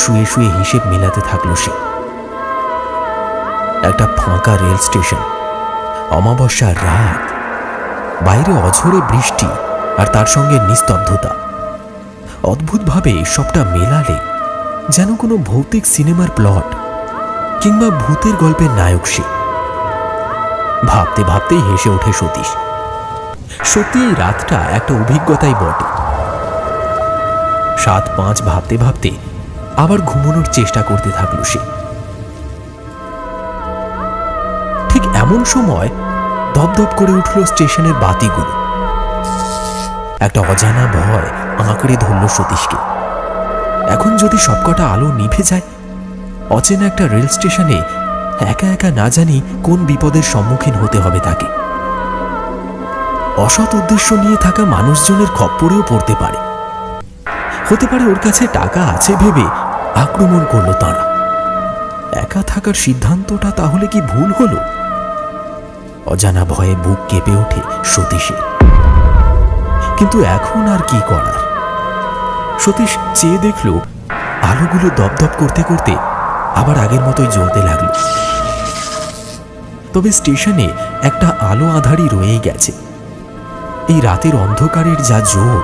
শুয়ে শুয়ে হিসেব মেলাতে থাকল সে। একটা ফাঁকা রেল স্টেশন, অমাবস্যার রাত, বাইরে অঝোরে বৃষ্টি আর তার সঙ্গে নিস্তব্ধতা। অদ্ভুতভাবে সবটা মেলালে যেন কোনো ভৌতিক সিনেমার প্লট কিংবা ভূতের গল্পের নায়ক সে। ভাবতে ভাবতেই হেসে ওঠে সতীশ। সত্যি এই রাতটা একটা অভিজ্ঞতাই বটে। 7-5 ভাবতে ভাবতে আবার ঘুমানোর চেষ্টা করতে থাকল সে। ঠিক এমন সময় দপদপ করে উঠল স্টেশনের বাতিগুলো। একটা অজানা ভয় আঁকড়ে ধরল সতীশকে। এখন যদি সবকটা আলো নিভে যায়, অচেনা একটা রেল স্টেশনে একা একা না জানি কোন বিপদের সম্মুখীন হতে হবে তাকে। অসৎ উদ্দেশ্য নিয়ে থাকা মানুষজনের খপ্পরেও পড়তে পারে। হতে পারে ওর কাছে টাকা আছে ভেবে আক্রমণ করলো তারা। একা থাকার সিদ্ধান্তটা তাহলে কি ভুল হলো? অজানা ভয়ে বুক কেঁপে ওঠে সতীশের। কিন্তু এখন আর কি করার? সতীশ চেয়ে দেখল আলোগুলো দপদপ করতে করতে আবার আগের মতোই জ্বলতে লাগলো। তবে স্টেশনে একটা আলো আধারই রয়েই গেছে। এই রাতের অন্ধকারের যা জোর,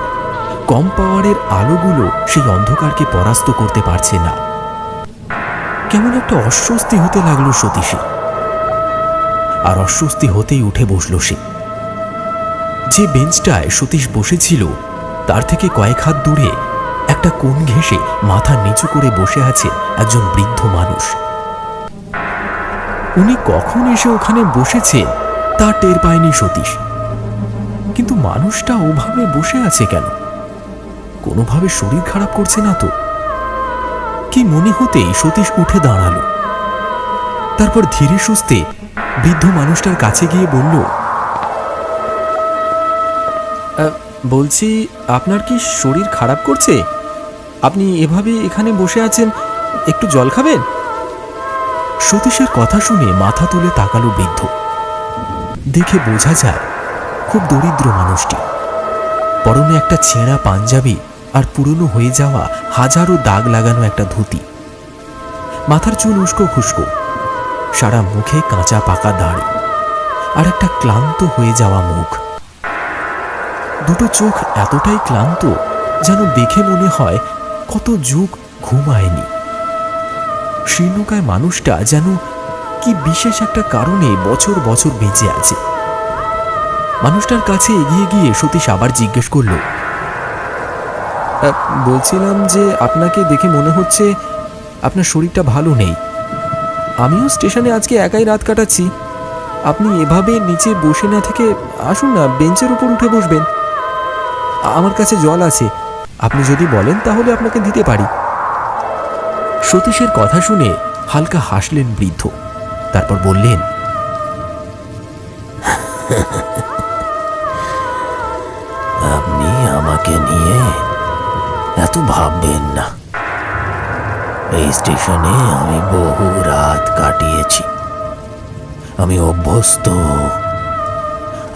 কম পাওয়ারের আলোগুলো সেই অন্ধকারকে পরাস্ত করতে পারছে না। কেমন একটা অস্বস্তি হতে লাগলো সতীশের। আর অস্বস্তি হতেই উঠে বসল সে। যে বেঞ্চটায় সতীশ বসেছিল তার থেকে কয়েক হাত দূরে একটা কোণ ঘেঁষে মাথা নিচু করে বসে আছে একজন বৃদ্ধ মানুষ। উনি কখন এসে ওখানে বসেছেন তা টের পায়নি সতীশ। কিন্তু মানুষটা ওভাবে বসে আছে কেন? কোনোভাবে শরীর খারাপ করছে না তো? কি মনে হতেই সতীশ উঠে দাঁড়ালো। তারপর ধীরে সুস্থে বৃদ্ধ মানুষটার কাছে গিয়ে বলল, বলছি আপনার কি শরীর খারাপ করছে? আপনি এভাবে এখানে বসে আছেন, একটু জল খাবেন? সতীশের কথা শুনে মাথা তুলে তাকালো বৃদ্ধ। দেখে বোঝা যায় খুব দরিদ্র মানুষটি। পরনে একটা ছেঁড়া পাঞ্জাবি আর পুরনো হয়ে যাওয়া হাজারো দাগ লাগানো একটা ধুতি। মাথার চুল উস্কো খুস্কো, সারা মুখে কাঁচা পাকা দাড়ি আর একটা ক্লান্ত হয়ে যাওয়া মুখ। দুটো চোখ এতটাই ক্লান্ত যেন দেখে মনে হয় কত যুগ ঘুমায়নি। শীর্ণকায় মানুষটা যেন কি বিশেষ একটা কারণে বছর বছর বেঁচে আছে। মানুষটার কাছে এগিয়ে গিয়ে সতীশ আবার জিজ্ঞেস করল, বলছিলাম যে আপনাকে দেখে মনে হচ্ছে আপনার শরীরটা ভালো নেই। আমিও স্টেশনে আজকে একাই রাত কাটাচ্ছি। আপনি এভাবে নিচে বসে না থেকে আসুন না, বেঞ্চের উপর উঠে বসবেন। আমার কাছে জল আছে, আপনি যদি বলেন তাহলে আপনাকে দিতে পারি। সতীশের কথা শুনে হালকা হাসলেন বৃদ্ধ, তারপর বললেন, আপনি আমাকে নিয়ে এত ভাববেন না। এই স্টেশনে আমি বহু রাত কাটিয়েছি, আমি অভ্যস্ত।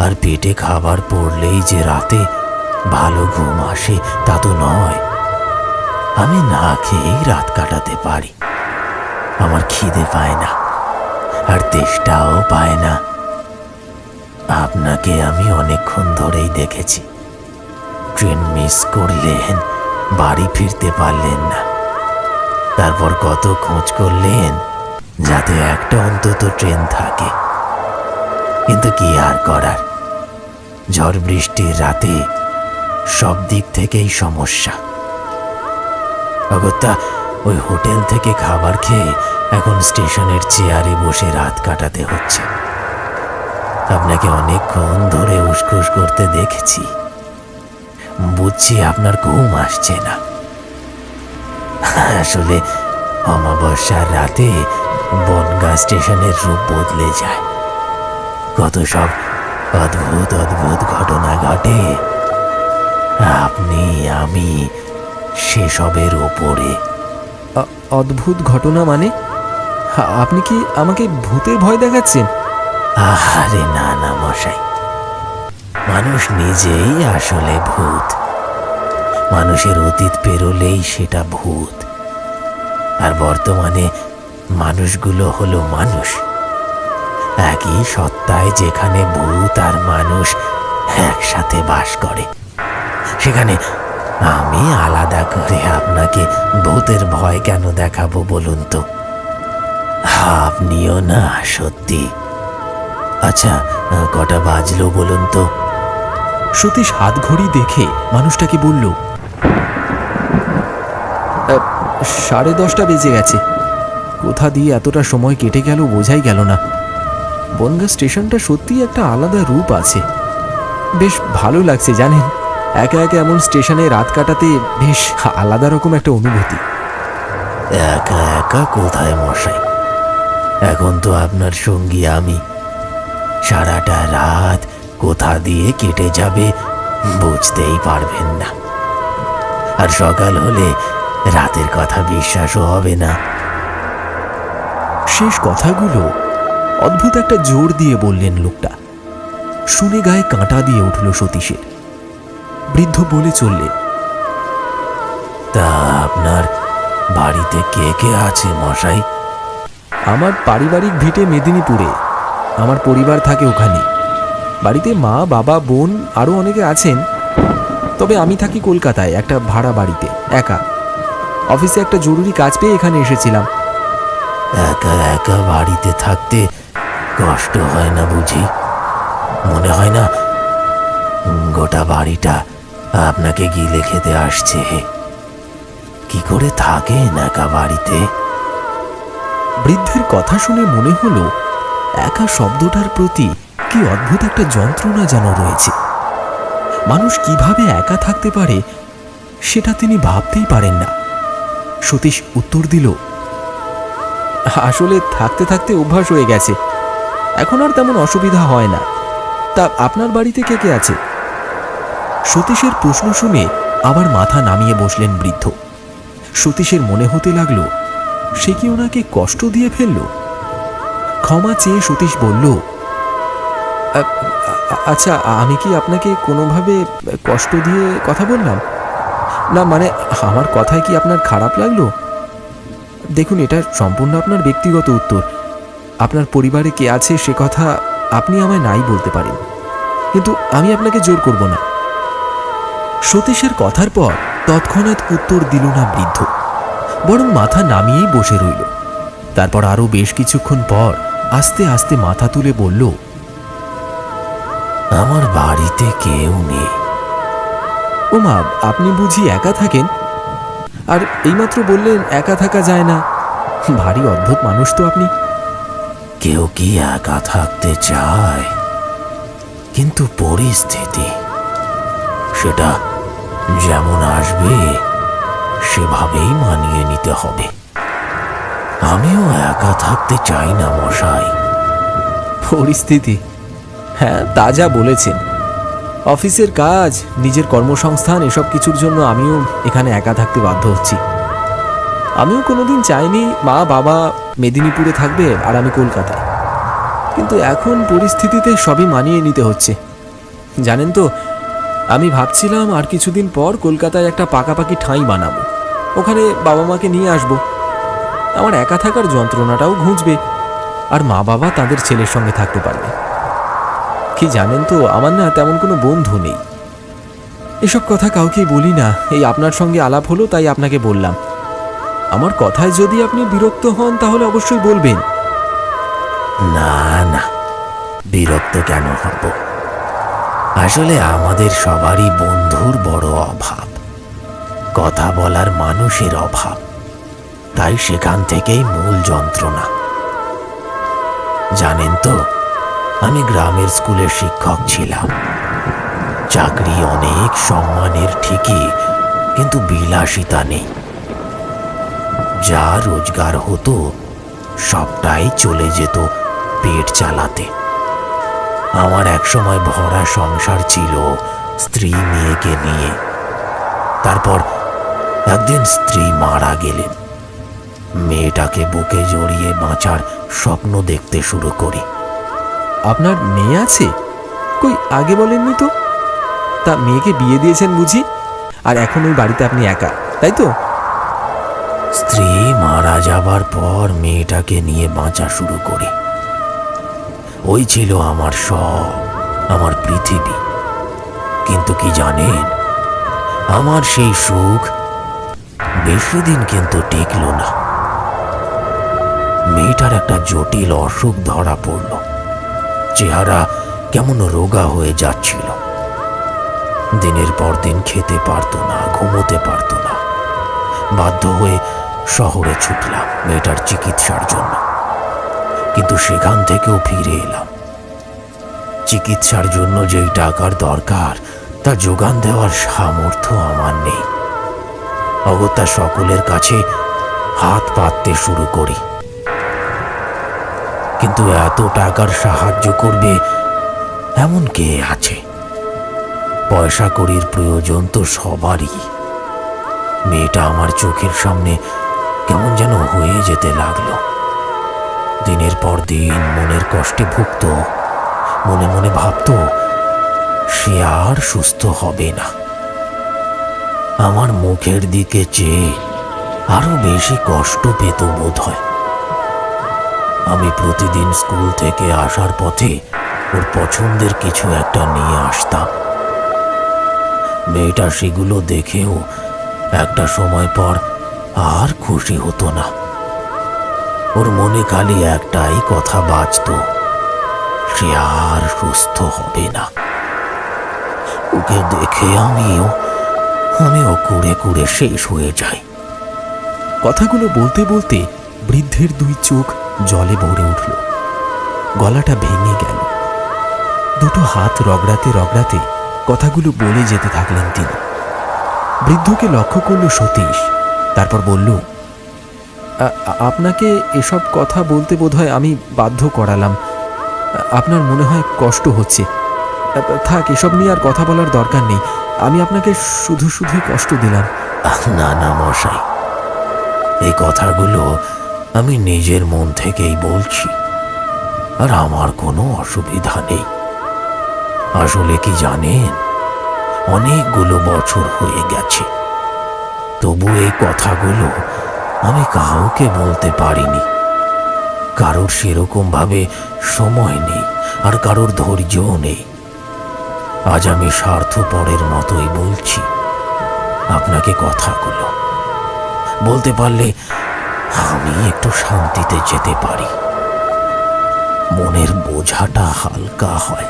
আর পেটে খাবার পড়লেই যে রাতে ভালো ঘুম আসে তা তো নয়। আমি না খেয়েই রাত কাটাতে পারি। আমার খিদে পায় না, আর তেষ্টাও পায় না। আপনাকে আমি অনেকক্ষণ ধরেই দেখেছি। ট্রেন মিস করলেন, বাড়ি ফিরতে পারলেন না। তারপর কত খোঁজ করলেন যাতে একটা অন্তত ট্রেন থাকে। কিন্তু কি আর করার, ঝড় বৃষ্টির রাতে সব দিক থেকেই সমস্যা। অগত্যা ওই হোটেল থেকে খাবার খেয়ে এখন স্টেশনের চেয়ারে বসে রাত কাটাতে হচ্ছে। আপনাকে অনেকক্ষণ ধরে উসখুস করতে দেখেছি, বুঝছি আপনার ঘুম আসছে না। আসলে অমাবস্যার রাতে বনগাঁ স্টেশনের রূপ বদলে যায়। কত সব অদ্ভুত অদ্ভুত ঘটনা ঘটে। আপনি আমি সেসবের ওপরে। অদ্ভুত ঘটনা মানে? আপনি কি আমাকে ভূতের ভয় দেখাচ্ছেন? আরে না না মশাই, মানুষ নিজেই আসলে ভূত। মানুষের অতীত পেরোলেই সেটা ভূত। আর বর্তমানে মানুষগুলো হলো মানুষ, একই সত্তায়। যেখানে ভূত আর মানুষ একসাথে বাস করে, সেখানে আমি আলাদা করে আপনাকে ভূতের ভয় কেন দেখাবো বলুন তো? আপনিও না সত্যি। আচ্ছা, কটা বাজলো বলুন তো? সতীশ হাত ঘড়ি দেখে মানুষটাকে বলল, 10:30 বেজে গেছে। কোথা দিয়ে এতটা সময় কেটে গেল বোঝাই গেল না। বনগাঁ স্টেশনটা সত্যিই একটা আলাদা রূপ আছে। বেশ ভালো লাগছে জানেন, একা একা এমন স্টেশনে রাত কাটাতে বেশ আলাদা রকম একটা অনুভূতি। একা একা কোথায় মশাই, এখন তো আপনার সঙ্গী আমি। সারাটা রাত কোথা দিয়ে কেটে যাবে বুঝতেই পারবেন না। আর সকাল হলে রাতের কথা বিশ্বাসও হবে না। শেষ কথাগুলো অদ্ভুত একটা জোর দিয়ে বললেন লোকটা। শুনে গায়ে কাঁটা দিয়ে উঠল সতীশের। বৃদ্ধ বলে চললেন, তা আপনার বাড়িতে কে কে আছে মশাই? আমার পারিবারিক ভিটে মেদিনীপুরে। আমার পরিবার থাকে ওখানে। বাড়িতে মা, বাবা, বোন আরও অনেকে আছেন। তবে আমি থাকি কলকাতায় একটা ভাড়া বাড়িতে, একা। অফিসে একটা জরুরি কাজ পেয়ে এখানে এসেছিলাম। একা একা বাড়িতে থাকতে কষ্ট হয় না বুঝি? মনে হয় না গোটা বাড়িটা আপনাকে গিলে খেতে আসছে? কি করে থাকেন একা বাড়িতে? বৃদ্ধের কথা শুনে মনে হলো একা শব্দটার প্রতি কি অদ্ভুত একটা যন্ত্রণা যেন রয়েছে। মানুষ কিভাবে একা থাকতে পারে সেটা তিনি ভাবতেই পারেন না। সতীশ উত্তর দিল, আসলে থাকতে থাকতে অভ্যাস হয়ে গেছে, এখন আর তেমন অসুবিধা হয় না। তা আপনার বাড়িতে কে কে আছে? সতীশের প্রশ্ন শুনে আবার মাথা নামিয়ে বসলেন বৃদ্ধ। সতীশের মনে হতে লাগলো সে কি ওনাকে কষ্ট দিয়ে ফেলল। ক্ষমা চেয়ে সতীশ বলল, আচ্ছা, আমি কি আপনাকে কোনোভাবে কষ্ট দিয়ে কথা বললাম? না মানে আমার কথায় কি আপনার খারাপ লাগলো? দেখুন, এটা সম্পূর্ণ আপনার ব্যক্তিগত উত্তর। আপনার পরিবারে কে আছে সে কথা আপনি আমায় নাই বলতে পারেন, কিন্তু আমি আপনাকে জোর করব না। সতীশের কথার পর তৎক্ষণাৎ উত্তর দিল না বৃদ্ধ, বরং মাথা নামিয়েই বসে রইল। তারপর আরও বেশ কিছুক্ষণ পর আস্তে আস্তে মাথা তুলে বলল, আমার বাড়িতে কেউ নেই। ও মা, আপনি বুঝি একা থাকেন? আর এইমাত্র বললেন একা থাকা যায় না। ভারী অদ্ভুত মানুষ তো আপনি। কেউ কি একা থাকতে চায়? কিন্তু পরিস্থিতি সেটা যেমন আসবে সেভাবেই মানিয়ে নিতে হবে। আমিও একা থাকতে চাই না মশাই। পরিস্থিতি, হ্যাঁ তা যা বলেছেন। অফিসের কাজ, নিজের কর্মসংস্থান, এসব কিছুর জন্য আমিও এখানে একা থাকতে বাধ্য হচ্ছি। আমিও কোনোদিন চাইনি মা বাবা মেদিনীপুরে থাকবে আর আমি কলকাতায়, কিন্তু এখন পরিস্থিতিতে সবই মানিয়ে নিতে হচ্ছে। জানেন তো, আমি ভাবছিলাম আর কিছুদিন পর কলকাতায় একটা পাকাপাকি ঠাঁই বানাবো, ওখানে বাবা মাকে নিয়ে আসবো। আমার একা থাকার যন্ত্রণাটাও ঘুচবে আর মা বাবা তাদের ছেলের সঙ্গে থাকতে পারবে। কি জানেন তো, আমার না তেমন কোনো বন্ধু নেই। এসব কথা কাউকেই বলি না, এই আপনার সঙ্গে আলাপ হলো তাই আপনাকে বললাম। আমার কথায় যদি আপনি বিরক্ত হন তাহলে অবশ্যই বলবেন। না না, বিরক্ত কেন হব? আসলে আমাদের সবারই বন্ধুর বড় অভাব, কথা বলার মানুষের অভাব। তাই সেখান থেকেই মূল যন্ত্রণা। জানেন তো, আমি গ্রামের স্কুলের শিক্ষক ছিলাম। চাকরি অনেক সম্মানের ঠিকই, কিন্তু বিলাসিতা নেই। যা রোজগার হতো সবটাই চলে যেত পেট চালাতে। আমার একসময় ভরা সংসার ছিল স্ত্রী মেয়েকে নিয়ে। তারপর একদিন স্ত্রী মারা গেলেন। মেয়েটাকে বুকে জড়িয়ে বাঁচার স্বপ্ন দেখতে শুরু করি। আপনার মেয়ে আছে? কই আগে বলেননি তো। তা মেয়েকে বিয়ে দিয়েছেন বুঝি, আর এখন ওই বাড়িতে আপনি একা, তাই তো? স্ত্রী মারা যাবার পর মেয়েটাকে নিয়ে বাঁচা শুরু করি। ওই ছিল আমার সব, আমার পৃথিবী। কিন্তু কি জানেন, আমার সেই সুখ বেশি দিন কিন্তু টিকল না। মেয়েটার একটা জটিল অসুখ ধরা পড়ল। চেহারা কেমন রোগা হয়ে যাচ্ছিল। দিনের পর দিন খেতে পারতো না, ঘুমোতে পারতো না। বাধ্য হয়ে শহরে ছুটলাম মেয়েটার চিকিৎসার জন্য, কিন্তু সেখান থেকেও ফিরে এলাম। চিকিৎসার জন্য যেই টাকার দরকার তা যোগান দেওয়ার সামর্থ্য আমার নেই। অগত্যা সকলের কাছে হাত পাততে শুরু করি, কিন্তু এত টাকার সাহায্য করবে এমন কে আছে? পয়সা কড়ির প্রয়োজন তো সবারই। মেয়েটা আমার চোখের সামনে কেমন যেন হয়ে যেতে লাগলো। দিনের পর দিন মনের কষ্টে ভুগত, মনে মনে ভাবত সে আর সুস্থ হবে না। আমার মুখের দিকে চেয়ে আরো বেশি কষ্ট পেত বোধ হয়। আমি প্রতিদিন স্কুল থেকে আসার পথে ওর পছন্দের কিছু একটা নিয়ে আসতাম। মেয়েটা সেগুলো দেখেও একটা সময় পর আর খুশি হতো না। ওর মনে খালি একটাই কথা বাজতো, সে আর সুস্থ হবে না। ওকে দেখে আমিও কুড়ে কুড়ে শেষ হয়ে যাই। কথাগুলো বলতে বলতে বৃদ্ধের দুই চোখ জলে ভরে উঠল, গলাটা ভেঙে গেল। দুটো হাত রগড়াতে রগড়াতে কথাগুলো বলে যেতে থাকলেন তিনি। বৃদ্ধকে লক্ষ্য করল সতীশ, তারপর বলল, আপনাকে এসব কথা বলতে বোধহয় আমি বাধ্য করালাম। আপনার মনে হয় কষ্ট হচ্ছে। থাক, এসব নিয়ে আর কথা বলার দরকার নেই। আমি আপনাকে শুধুই কষ্ট দিলাম। না না মশাই, এই কথাগুলো আমি নিজের মন থেকেই বলছি, আর আমার কোনো অসুবিধা নেই। আসলে কি জানেন, অনেকগুলো বছর হয়ে গেছে, তবু এই কথাগুলো আমি কাউকে বলতে পারিনি। কারোর সেরকম ভাবে সময় নেই, আর কারোর ধৈর্যও নেই। আজ আমি স্বার্থপরের মতোই বলছি আপনাকে কথাগুলো। বলতে পারলে আমি একটু শান্তিতে যেতে পারি, মনের বোঝাটা হালকা হয়।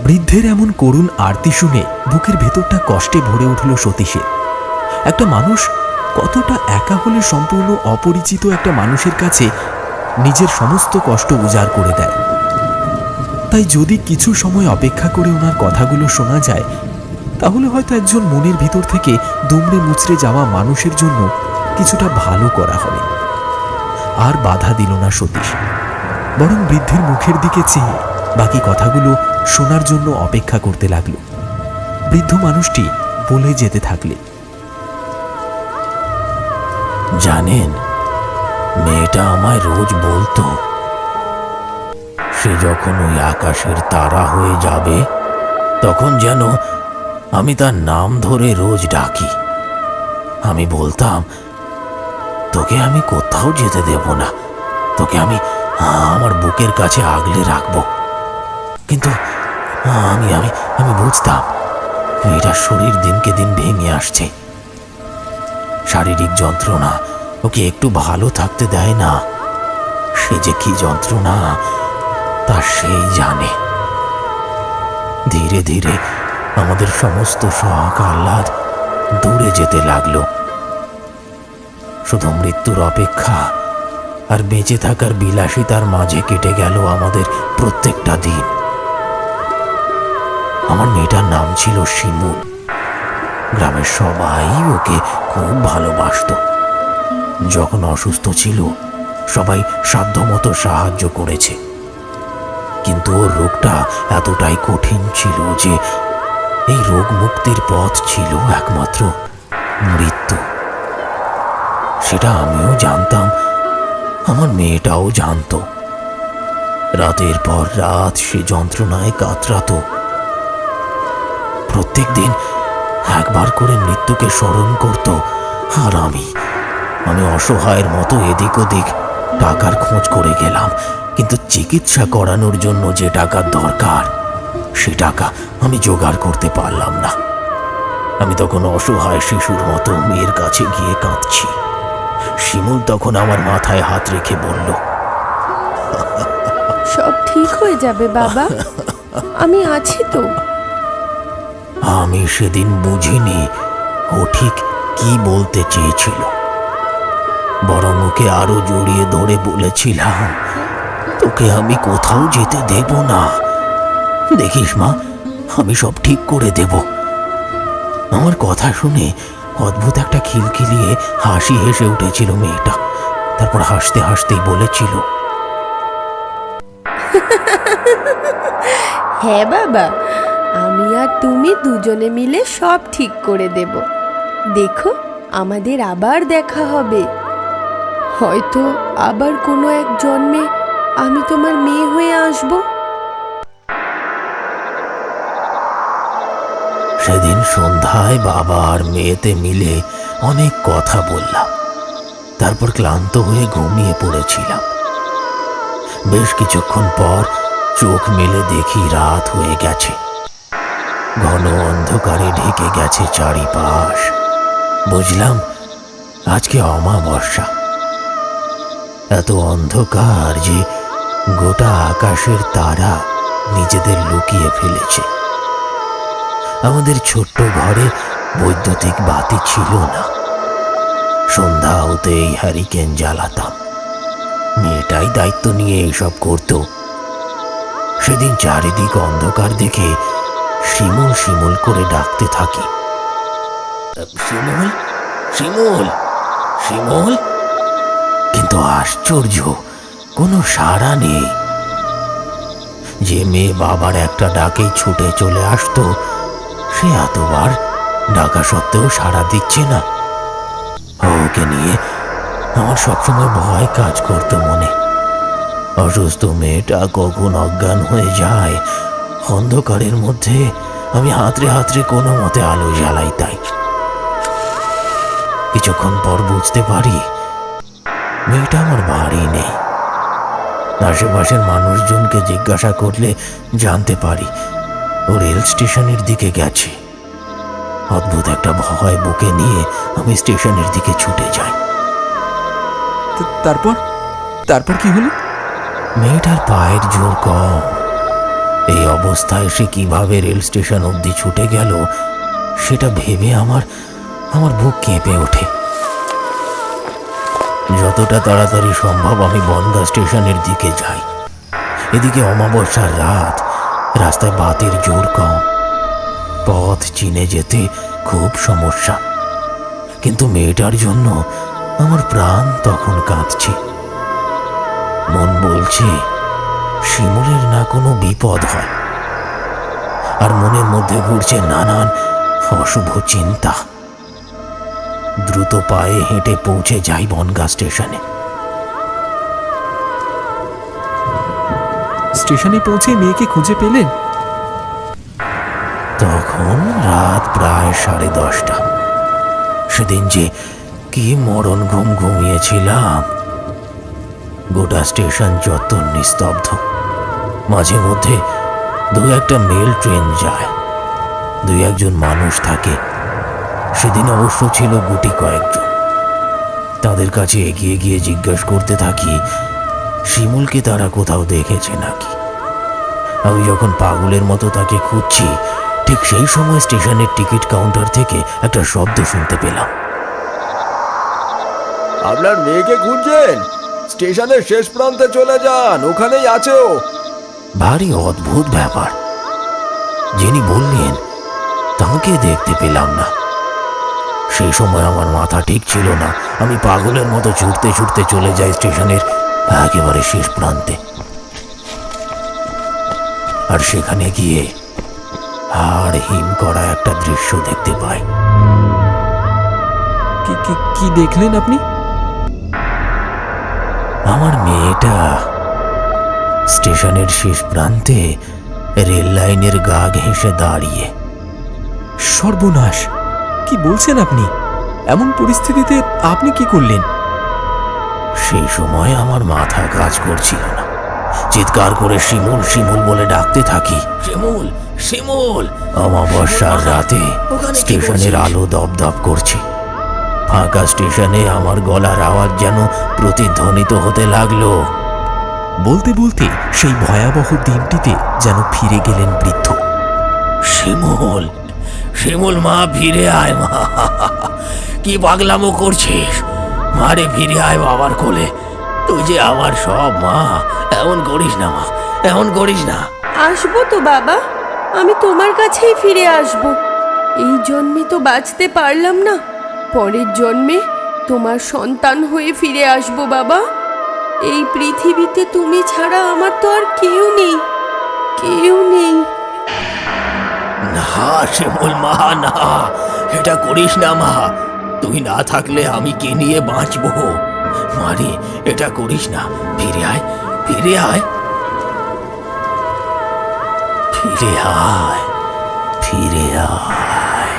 বৃদ্ধের এমন করুণ আরতি শুনে বুকের ভেতরটা কষ্টে ভরে উঠল সতীশের। একটা মানুষ কতটা একা হলে সম্পূর্ণ অপরিচিত একটা মানুষের কাছে নিজের সমস্ত কষ্ট উজাড় করে দেয়। তাই যদি কিছু সময় অপেক্ষা করে ওনার কথাগুলো শোনা যায়, তাহলে হয়তো একজন মনের ভিতর থেকে দুমড়ে মুচড়ে যাওয়া মানুষের জন্য কিছুটা ভালো করা হবে। আর বাধা দিল না সতীশ, বরং বৃদ্ধের মুখের দিকে চেয়ে বাকি কথাগুলো শোনার জন্য অপেক্ষা করতে লাগলো। বৃদ্ধ মানুষটি বলে যেতে থাকলে, জানেন, মেয়েটা আমায় রোজ বলতো সে যখন ওই আকাশের তারা হয়ে যাবে তখন যেন আমি তার নাম ধরে রোজ ডাকি। আমি বলতাম, তোকে আমি কোথাও যেতে দেব না, তোকে আমি আমার বুকের কাছে আগলে রাখবো। কিন্তু আমি আমি আমি বুঝতাম মেয়েটার শরীর দিনকে দিন ভেঙে আসছে। শারীরিক যন্ত্রণা ওকে একটু ভালো থাকতে দেয় না। সে যে কি যন্ত্রণা তা সেই জানে। ধীরে ধীরে আমাদের সমস্ত শখ আহ্লাদ দূরে যেতে লাগলো। শুধু মৃত্যুর অপেক্ষা আর বেঁচে থাকার বিলাসিতার মাঝে কেটে গেল আমাদের প্রত্যেকটা দিন। আমার মেয়েটার নাম ছিল শিমুল। গ্রামের সবাই ওকে খুব ভালোবাসতো। যখন অসুস্থ ছিল সবাই সাধ্যমতো সাহায্য করেছে, কিন্তু ওর রোগটা এতটাই কঠিন ছিল যে এই রোগ মুক্তির পথ ছিল একমাত্র মৃত্যু। সেটা আমিও জানতাম, আমার মেয়েটাও জানতো। রাতের পর রাত সে যন্ত্রণায় কাতরাতো। প্রত্যেক দিন একবার করে মৃত্যুকে স্মরণ করত। আর আমি অসহায়ের মতো এদিক ওদিক টাকার খোঁজ করে গেলাম, কিন্তু চিকিৎসা করানোর জন্য যে টাকার দরকার সে টাকা আমি জোগাড় করতে পারলাম না। আমি তখন অসহায় শিশুর মতো মেয়ের কাছে গিয়ে কাঁদছি। শিমুল তখন আমার মাথায় হাত রেখে বলল, সব ঠিক হয়ে যাবে বাবা, আমি আছি তো। আমি সেদিন বুঝিনি ও ঠিক কি বলতে চেয়েছিল। বরং ওকে আরো জড়িয়ে ধরে বলেছিলাম, তোকে আমি কোথাও যেতে দেব না। দেখিস মা, আমি সব ঠিক করে দেব। আমার কথা শুনে অদ্ভুত একটা খিলখিলিয়ে হাসি হেসে উঠেছিল মেয়েটা। তারপর হাসতে হাসতেই বলেছিল, হ্যাঁ বাবা, আমি আর তুমি দুজনে মিলে সব ঠিক করে দেব। দেখো, আমাদের আবার দেখা হবে। হয়তো আবার কোনো এক জন্মে আমি তোমার মেয়ে হয়ে আসব। সেদিন সন্ধ্যায় বাবা আর মেয়েতে মিলে অনেক কথা বললাম। তারপর ক্লান্ত হয়ে ঘুমিয়ে পড়েছিলাম। বেশ কিছুক্ষণ পর চোখ মেলে দেখি রাত হয়ে গেছে। ঘন অন্ধকারে ঢেকে গেছে চারিপাশ। বুঝলাম আজকে অমাবস্যা। এত অন্ধকার যে গোটা আকাশের তারা নিজেদের লুকিয়ে ফেলেছে। আমাদের ছোট্ট ঘরে বৈদ্যুতিক বাতি ছিল না। সন্ধ্যা হতেই হ্যারিকেন জ্বালাতাম। মেয়েটাই দায়িত্ব নিয়ে এসব করত। সেদিন চারিদিক অন্ধকার দেখে শিমুল শিমুল করে ডাকতে থাকি, শিমুল, শিমুল, শিমুল। কিন্তু আশ্চর্য, কোনো সাড়া নেই। যে মেয়ে বাবার একটা ডাকেই ছুটে চলে আসতো, সে এতবার ডাকা সত্ত্বেও সাড়া দিচ্ছে না। ওকে নিয়ে আমার সবসময় ভয় কাজ করতো মনে। অসুস্থ মেয়েটা কখন অজ্ঞান হয়ে যায়, অন্ধকারের মধ্যে আমি হাতড়ে হাতড়ে কোনো মতে আলো জ্বালাই। তাই কিছুক্ষণ পর বুঝতে পারি মেয়েটা আমার বাড়ি নেই। আশেপাশের মানুষজনকে জিজ্ঞাসা করলে জানতে পারি ও রেল স্টেশনের দিকে গেছে। অদ্ভুত একটা ভয় বুকে নিয়ে আমি স্টেশনের দিকে ছুটে যাই। তারপর তারপর কি হলো? মেয়েটার পায়ের জোর কম। এই অবস্থায় সে কিভাবে রেল স্টেশন অবধি ছুটে গেল সেটা ভেবে আমার বুক কেঁপে ওঠে। যতটা তাড়াতাড়ি সম্ভব আমি বনগা স্টেশনের দিকে যাই। এদিকে অমাবস্যার রাত, রাস্তায় বাতির জোর কম, পথ চিনে যেতে খুব সমস্যা। কিন্তু মেয়েটার জন্য আমার প্রাণ তখন কাঁদছে। মন বলছে শিমুলের না কোনো বিপদ হয়, আর মনের মধ্যে ঘুরছে নানান অশুভ চিন্তা। দ্রুত পায়ে হেঁটে পৌঁছে যাই বনগা স্টেশনে। স্টেশনে পৌঁছে মেয়েকে খুঁজে পেলেন? তখন রাত প্রায় 10:30। সেদিন যে কি মরণ ঘুম ঘুমিয়েছিলাম। গোটা স্টেশন চত্বর নিস্তব্ধ। মাঝে মধ্যে দু একটা মেল ট্রেন যায়, দুই একজন মানুষ থাকে। সেদিন অবশ্য ছিল গুটি কয়েকজন। তাদের কাছে এগিয়ে গিয়ে জিজ্ঞেস করতে থাকি শিমুলকে তারা কোথাও দেখেছে নাকি। আমি যখন পাগলের মতো তাকে খুঁজছি, ঠিক সেই সময় স্টেশনের টিকিট কাউন্টার থেকে একটা শব্দ শুনতে পেলাম। আপনার মেয়েকে খুঁজছেন? স্টেশনের শেষ প্রান্তে চলে যান, ওখানেই আছে ও। ভারী অদ্ভুত ব্যাপার। যিনি বললেন তাকে দেখতে পেলাম না। সেই সময় আমার মাথা ঠিক ছিল না। আমি পাগলের মতো ছুটতে ছুটতে চলে যাই স্টেশনের একেবারে শেষ প্রান্তে। আর সেখানে গিয়ে হাড় হিম করা একটা দৃশ্য দেখতে পাই। কি দেখলেন আপনি? আমার মেয়েটা স্টেশনের শেষ প্রান্তে রেল লাইনের গা ঘেঁষে দাঁড়িয়ে। সর্বনাশ! কি বলছেন আপনি? এমন পরিস্থিতিতে আপনি কি করলেন? সেই সময় আমার মাথা কাজ করছিল না। চিৎকার করে শিমুল শিমুল বলে ডাকতে থাকি। শিমুল, শিমুল! অমাবস্যার রাতে স্টেশনের আলো দপদপ করছে। ফাঁকা স্টেশনে আমার গলার আওয়াজ যেন প্রতিধ্বনিত হতে লাগলো। বলতে বলতে সেই ভয়াবহ দিনটিতে যেন ফিরে গেলেন বৃদ্ধ। শিমুল, শিমুল মা, ফিরে আয় মা। কি পাগলামো করছিস? মারে, ফিরে আয় বাবার কোলে। তুই যে আমার সব মা। এমন করিস না মা, এমন করিস না। আসবো তো বাবা, আমি তোমার কাছেই ফিরে আসবো। এই জন্মে তো বাঁচতে পারলাম না, পরের জন্মে তোমার সন্তান হয়ে ফিরে আসবো বাবা। এই পৃথিবীতে তুমি ছাড়া আমার তো আর কেউ নেই, কেউ নেই। না শিমুল মা, না, এটা করিস না মা। তুই না থাকলে আমি কে নিয়ে বাঁচবো? মারে, এটা করিস না। ফিরে আয়, ফিরে আয়, ফিরে আয়, ফিরে আয়।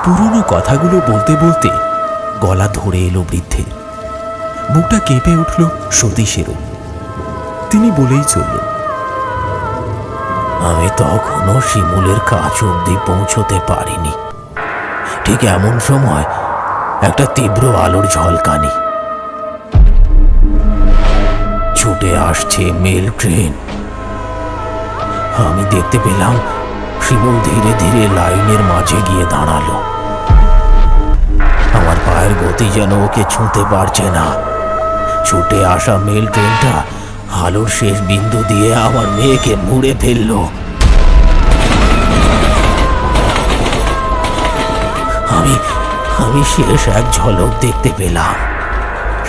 পুরনো কথাগুলো বলতে বলতে গলা ধরে এলো বৃদ্ধের। বুকটা কেঁপে উঠল সতীশেরও। তিনি বলেই চললেন, আমি তখনও শিমুলের কাছ অব্দি পৌঁছতে পারিনি। ঠিক এমন সময় একটা তীব্র আলোর ঝলকানি। ছুটে আসছে মেল ট্রেন। আমি দেখতে পেলাম শিমুল ধীরে ধীরে লাইনের মাঝে গিয়ে দাঁড়ালো। আমার পায়ের গতি যেন ওকে ছুঁতে পারছে না। ছুটে আসা মেল ট্রেনটা আলোর শেষ বিন্দু দিয়ে আমার মেয়েকে মুড়ে ফেলল। আমি শেষ এক ঝলক দেখতে পেলাম।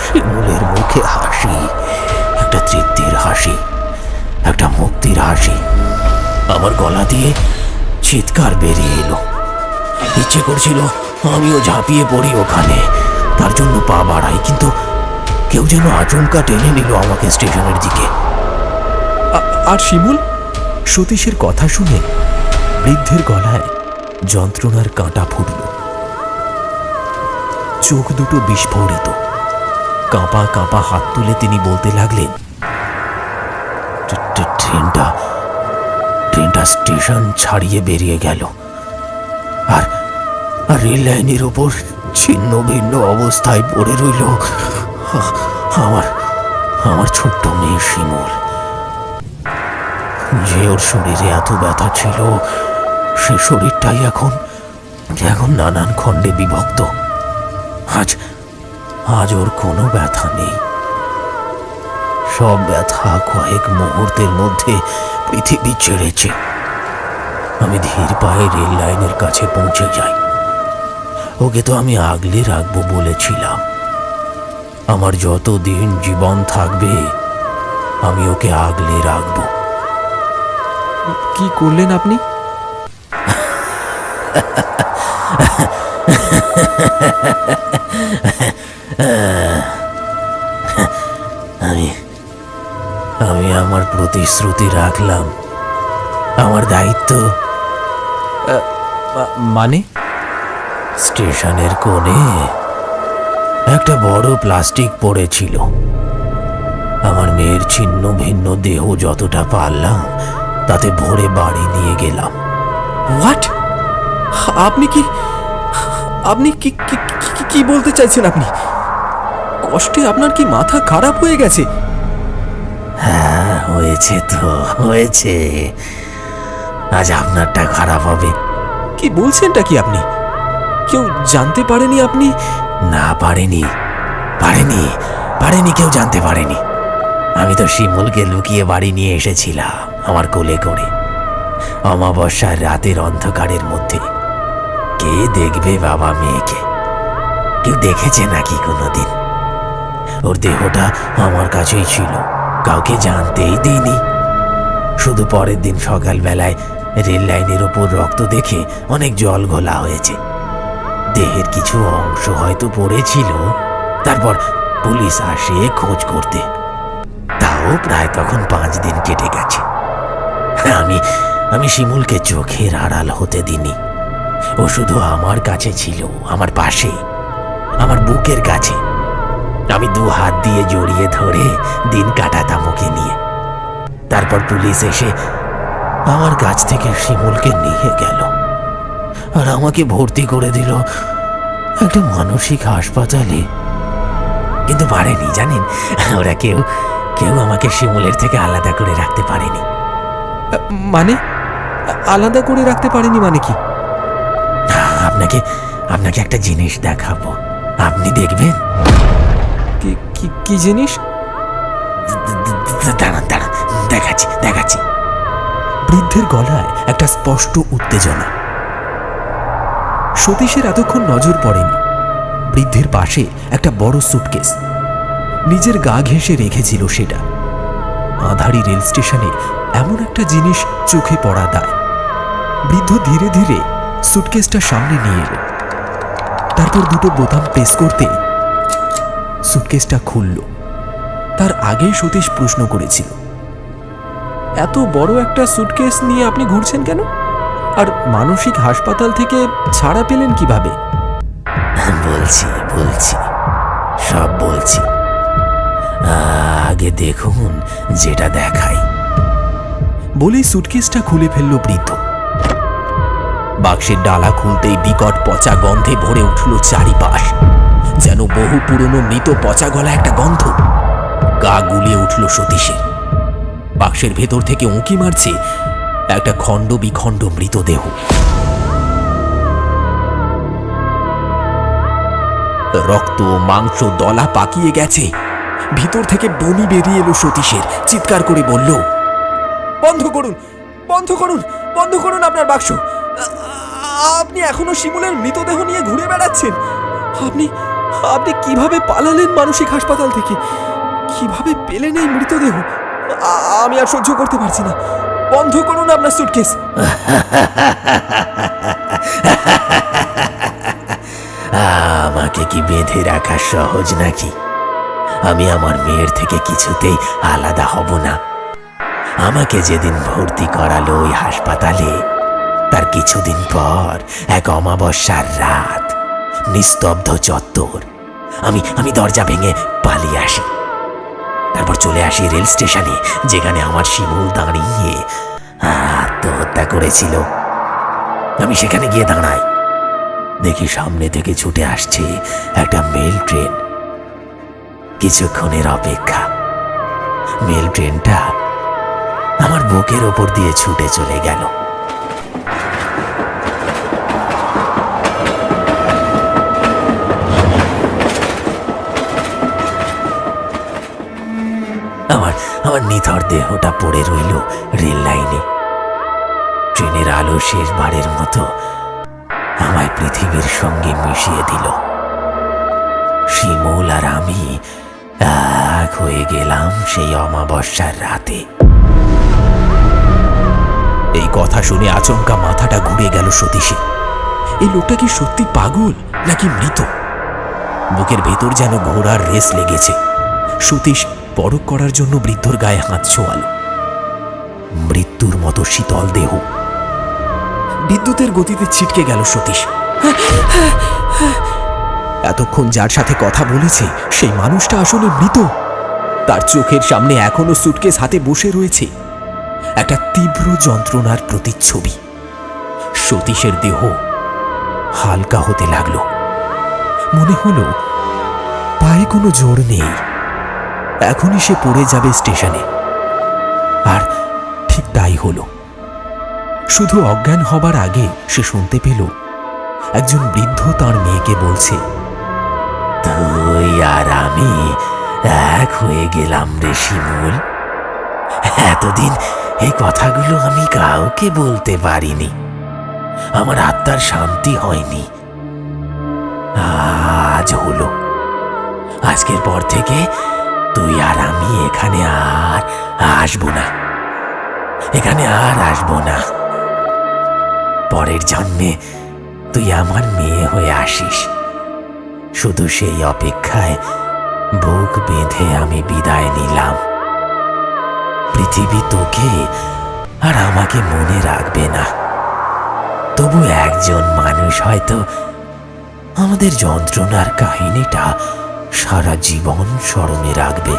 শিমুলের মুখে হাসি, একটা তৃপ্তির হাসি, একটা মুক্তির হাসি। আমার গলা দিয়ে চিৎকার বেরিয়ে এলো। ইচ্ছে করছিল আমিও ঝাঁপিয়ে পড়ি ওখানে, তার জন্য পা বাড়াই, কিন্তু কেউ যেন আচমকা টেনে নিল আমাকে স্টেশনের দিকে। আর শিমুল? সতীশের কথা শুনে বৃদ্ধের গলায় যন্ত্রণার কাঁটা ফুটল। চোখ দুটো বিস্ফোরিত। কাঁপা কাঁপা হাত তুলে তিনি বলতে লাগলেন, ট্রেনটা স্টেশন ছাড়িয়ে বেরিয়ে গেল, আর রেল লাইনের ওপর ছিন্ন ভিন্ন অবস্থায় পড়ে রইল আমার ছোট্ট মেয়ে শিমুল। যে ওর শরীরে এত ব্যথা ছিল, সে শরীরটাই এখন নানান খণ্ডে বিভক্ত। আজ ওর কোনো ব্যথা নেই। সব ব্যথা কয়েক মুহূর্তের মধ্যে পৃথিবী ছেড়েছে। আমি ধীর পায়ে রেল লাইনের কাছে পৌঁছে যাই। ওকে তো আমি আগলে রাখবো বলেছিলাম। আমার যতদিন জীবন থাকবে আমি ওকে আগলে রাখবো। কি করলেন আপনি? আমি আমার প্রতিশ্রুতি রাখলাম। আমার দায়িত্ব। মানে? স্টেশনের কোণে একটা বড় প্লাস্টিক পড়েছিল। আমার মেয়ের ছিন্ন ভিন্ন দেহ যতটা পারলাম তাতে ভরে বাড়ি নিয়ে গেলাম। হোয়াট? আপনি কি বলতে চাইছেন? আপনি কষ্টে আপনার কি মাথা খারাপ হয়ে গেছে? হ্যাঁ, হয়েছে তো হয়েছে। আজ আপনারটা খারাপ হবে। কি বলছেনটা কি আপনি? কেউ জানতে পারেনি আপনি? না, পারেনি কেউ জানতে পারেনি। আমি তো শিমুলকে লুকিয়ে বাড়ি নিয়ে এসেছিলাম আমার কোলে করে। অমাবস্যার রাতের অন্ধকারের মধ্যে কে দেখবে বাবা মেয়েকে? কেউ দেখেছে নাকি কোনোদিন? ওর দেহটা আমার কাছেই ছিল, কাউকে জানতেই দিইনি। শুধু পরের দিন সকালবেলায় রেল লাইনের ওপর রক্ত দেখে অনেক জল ঘোলা হয়েছে। দেহের কিছু অংশ হয়তো পড়েছিল। তারপর পুলিশ আসে খোঁজ করতে। তাও প্রায় তখন 5 দিন কেটে গেছে। আমি শিমুলকে চোখের আড়াল হতে দিইনি। ও শুধু আমার কাছে ছিল, আমার পাশে, আমার বুকের কাছে। আমি 2 হাত দিয়ে জড়িয়ে ধরে দিন কাটাতাম ওকে নিয়ে। তারপর পুলিশ এসে আমার কাছ থেকে শিমুলকে নিয়ে গেল আর আমাকে ভর্তি করে দিল একটা মানসিক হাসপাতালে। কিন্তু পারেনি, জানেন, ওরা কেউ আমাকে শিমুলের থেকে আলাদা করে রাখতে পারেনি। মানে আলাদা করে রাখতে পারেনি মানে কি? আপনাকে একটা জিনিস দেখাবো, আপনি দেখবেন। কি জিনিস? দাঁড়ান, দেখাচ্ছি। বৃদ্ধের গলায় একটা স্পষ্ট উত্তেজনা। সতীশের এতক্ষণ নজর পড়েনি। বৃদ্ধের পাশে একটা বড় সুটকেস। নিজের গা ঘেঁষে রেখেছিল সেটা। আঁধারি রেল স্টেশনে এমন একটা জিনিস চোখে পড়া দায়। বৃদ্ধ ধীরে ধীরে সুটকেসটা সামনে নিয়ে এলেন। তারপর 2টো বোতাম প্রেস করতে সুটকেসটা খুলল। তার আগেই সতীশ প্রশ্ন করেছিল, এত বড় একটা সুটকেস নিয়ে আপনি ঘুরছেন কেন? আর মানসিক হাসপাতাল থেকে ছাড়া পেলেন কিভাবে? বলছি, সব বলছি। আগে দেখুন যেটা দেখাই। বলেই সুটকেসটা খুলে ফেলল বৃদ্ধ। বাক্সের ডালা খুলতেই বিকট পচা গন্ধে ভরে উঠল চারিপাশ। যেন বহু পুরনো মৃত পচা গলা একটা গন্ধ। গা গুলিয়ে উঠল সতীশের। বাক্সের ভেতর থেকে উঁকি মারছে একটা খণ্ড বিখণ্ড মৃতদেহ। রক্ত মাংস দলা পাকিয়ে গেছে। ভিতর থেকে বমি বেরিয়ে এলো সতীশের। চিৎকার করে বলল, বন্ধ করুন আপনার বাক্স। আপনি এখনো শিমুলের মৃতদেহ নিয়ে ঘুরে বেড়াচ্ছেন। আপনি কিভাবে পালালেন মানসিক হাসপাতাল থেকে? কিভাবে পেলেন এই মৃতদেহ? আমি আর সহ্য করতে পারছি না। বন্ধ করুন আপনার সুটকেস। আমাকে কি বেঁধে রাখা সহজ নাকি? আমি আমার মেয়ের থেকে কিছুতেই আলাদা হব না। আমাকে যেদিন ভর্তি করালো ওই হাসপাতালে, তার কিছুদিন পর এক অমাবস্যার রাত, নিস্তব্ধ চত্বর। আমি দরজা ভেঙে পালিয়ে আসি। তারপর চলে আসি রেল স্টেশনে, যেখানে আমার শিমুল দাঁড়িয়ে আত্মহত্যা করেছিল। আমি সেখানে গিয়ে দাঁড়াই। দেখি সামনে থেকে ছুটে আসছে একটা মেল ট্রেন। কিছুক্ষণের অপেক্ষা। মেল ট্রেনটা আমার বুকের ওপর দিয়ে ছুটে চলে গেল। আমার নিথর দেহটা পড়ে রইল রেল লাইনে। ট্রেনের আলো শেষবারের মতো আমায় পৃথিবীর সঙ্গে মিশিয়ে দিল। শিমুল আর আমি এক হয়ে গেলাম সেই অমাবস্যার রাতে। এই কথা শুনে আচমকা মাথাটা ঘুরে গেল সতীশে। এই লোকটা কি সত্যি পাগল নাকি মৃত? বুকের ভেতর যেন ঘোড়ার রেস লেগেছে। সতীশ পরখ করার জন্য বৃদ্ধর গায়ে হাত ছোঁয়াল। মৃত্যুর মতো শীতল দেহ। বিদ্যুতের গতিতে ছিটকে গেল সতীশ। এতক্ষণ যার সাথে কথা বলেছে সেই মানুষটা আসলে মৃত। তার চোখের সামনে এখনো সুটকেস হাতে বসে রয়েছে। একটা তীব্র যন্ত্রণার প্রতিচ্ছবি। সতীশের দেহ হালকা হতে লাগলো। মনে হলো পায়ে কোনো জোর নেই, এখনই সে পড়ে যাবে স্টেশনে। আর ঠিক তাই হলো। শুধু অজ্ঞান হবার আগে সে শুনতে পেল একজন বৃদ্ধ তার মেয়েকে বলছে, তুই আর আমি এক হয়ে গেলাম রে শিমুল। এতদিন এই কথাগুলো আমি কাউকে বলতে পারিনি, আমার আত্মার শান্তি হয়নি। আজ হলো। আজকের পর থেকে তুই আর আমি এখানে আর আসবো না, এখানে আর আসবো না। পরের জন্মে তুই আমার মেয়ে হয়ে আসিস। শুধু সেই অপেক্ষায় বুক বেঁধে আমি বিদায় নিলাম। পৃথিবী তোকে আর আমাকে মনে রাখবে না, তবু একজন মানুষ হয়তো আমাদের যন্ত্রণার কাহিনীটা সারা জীবন স্মরণে রাখবে।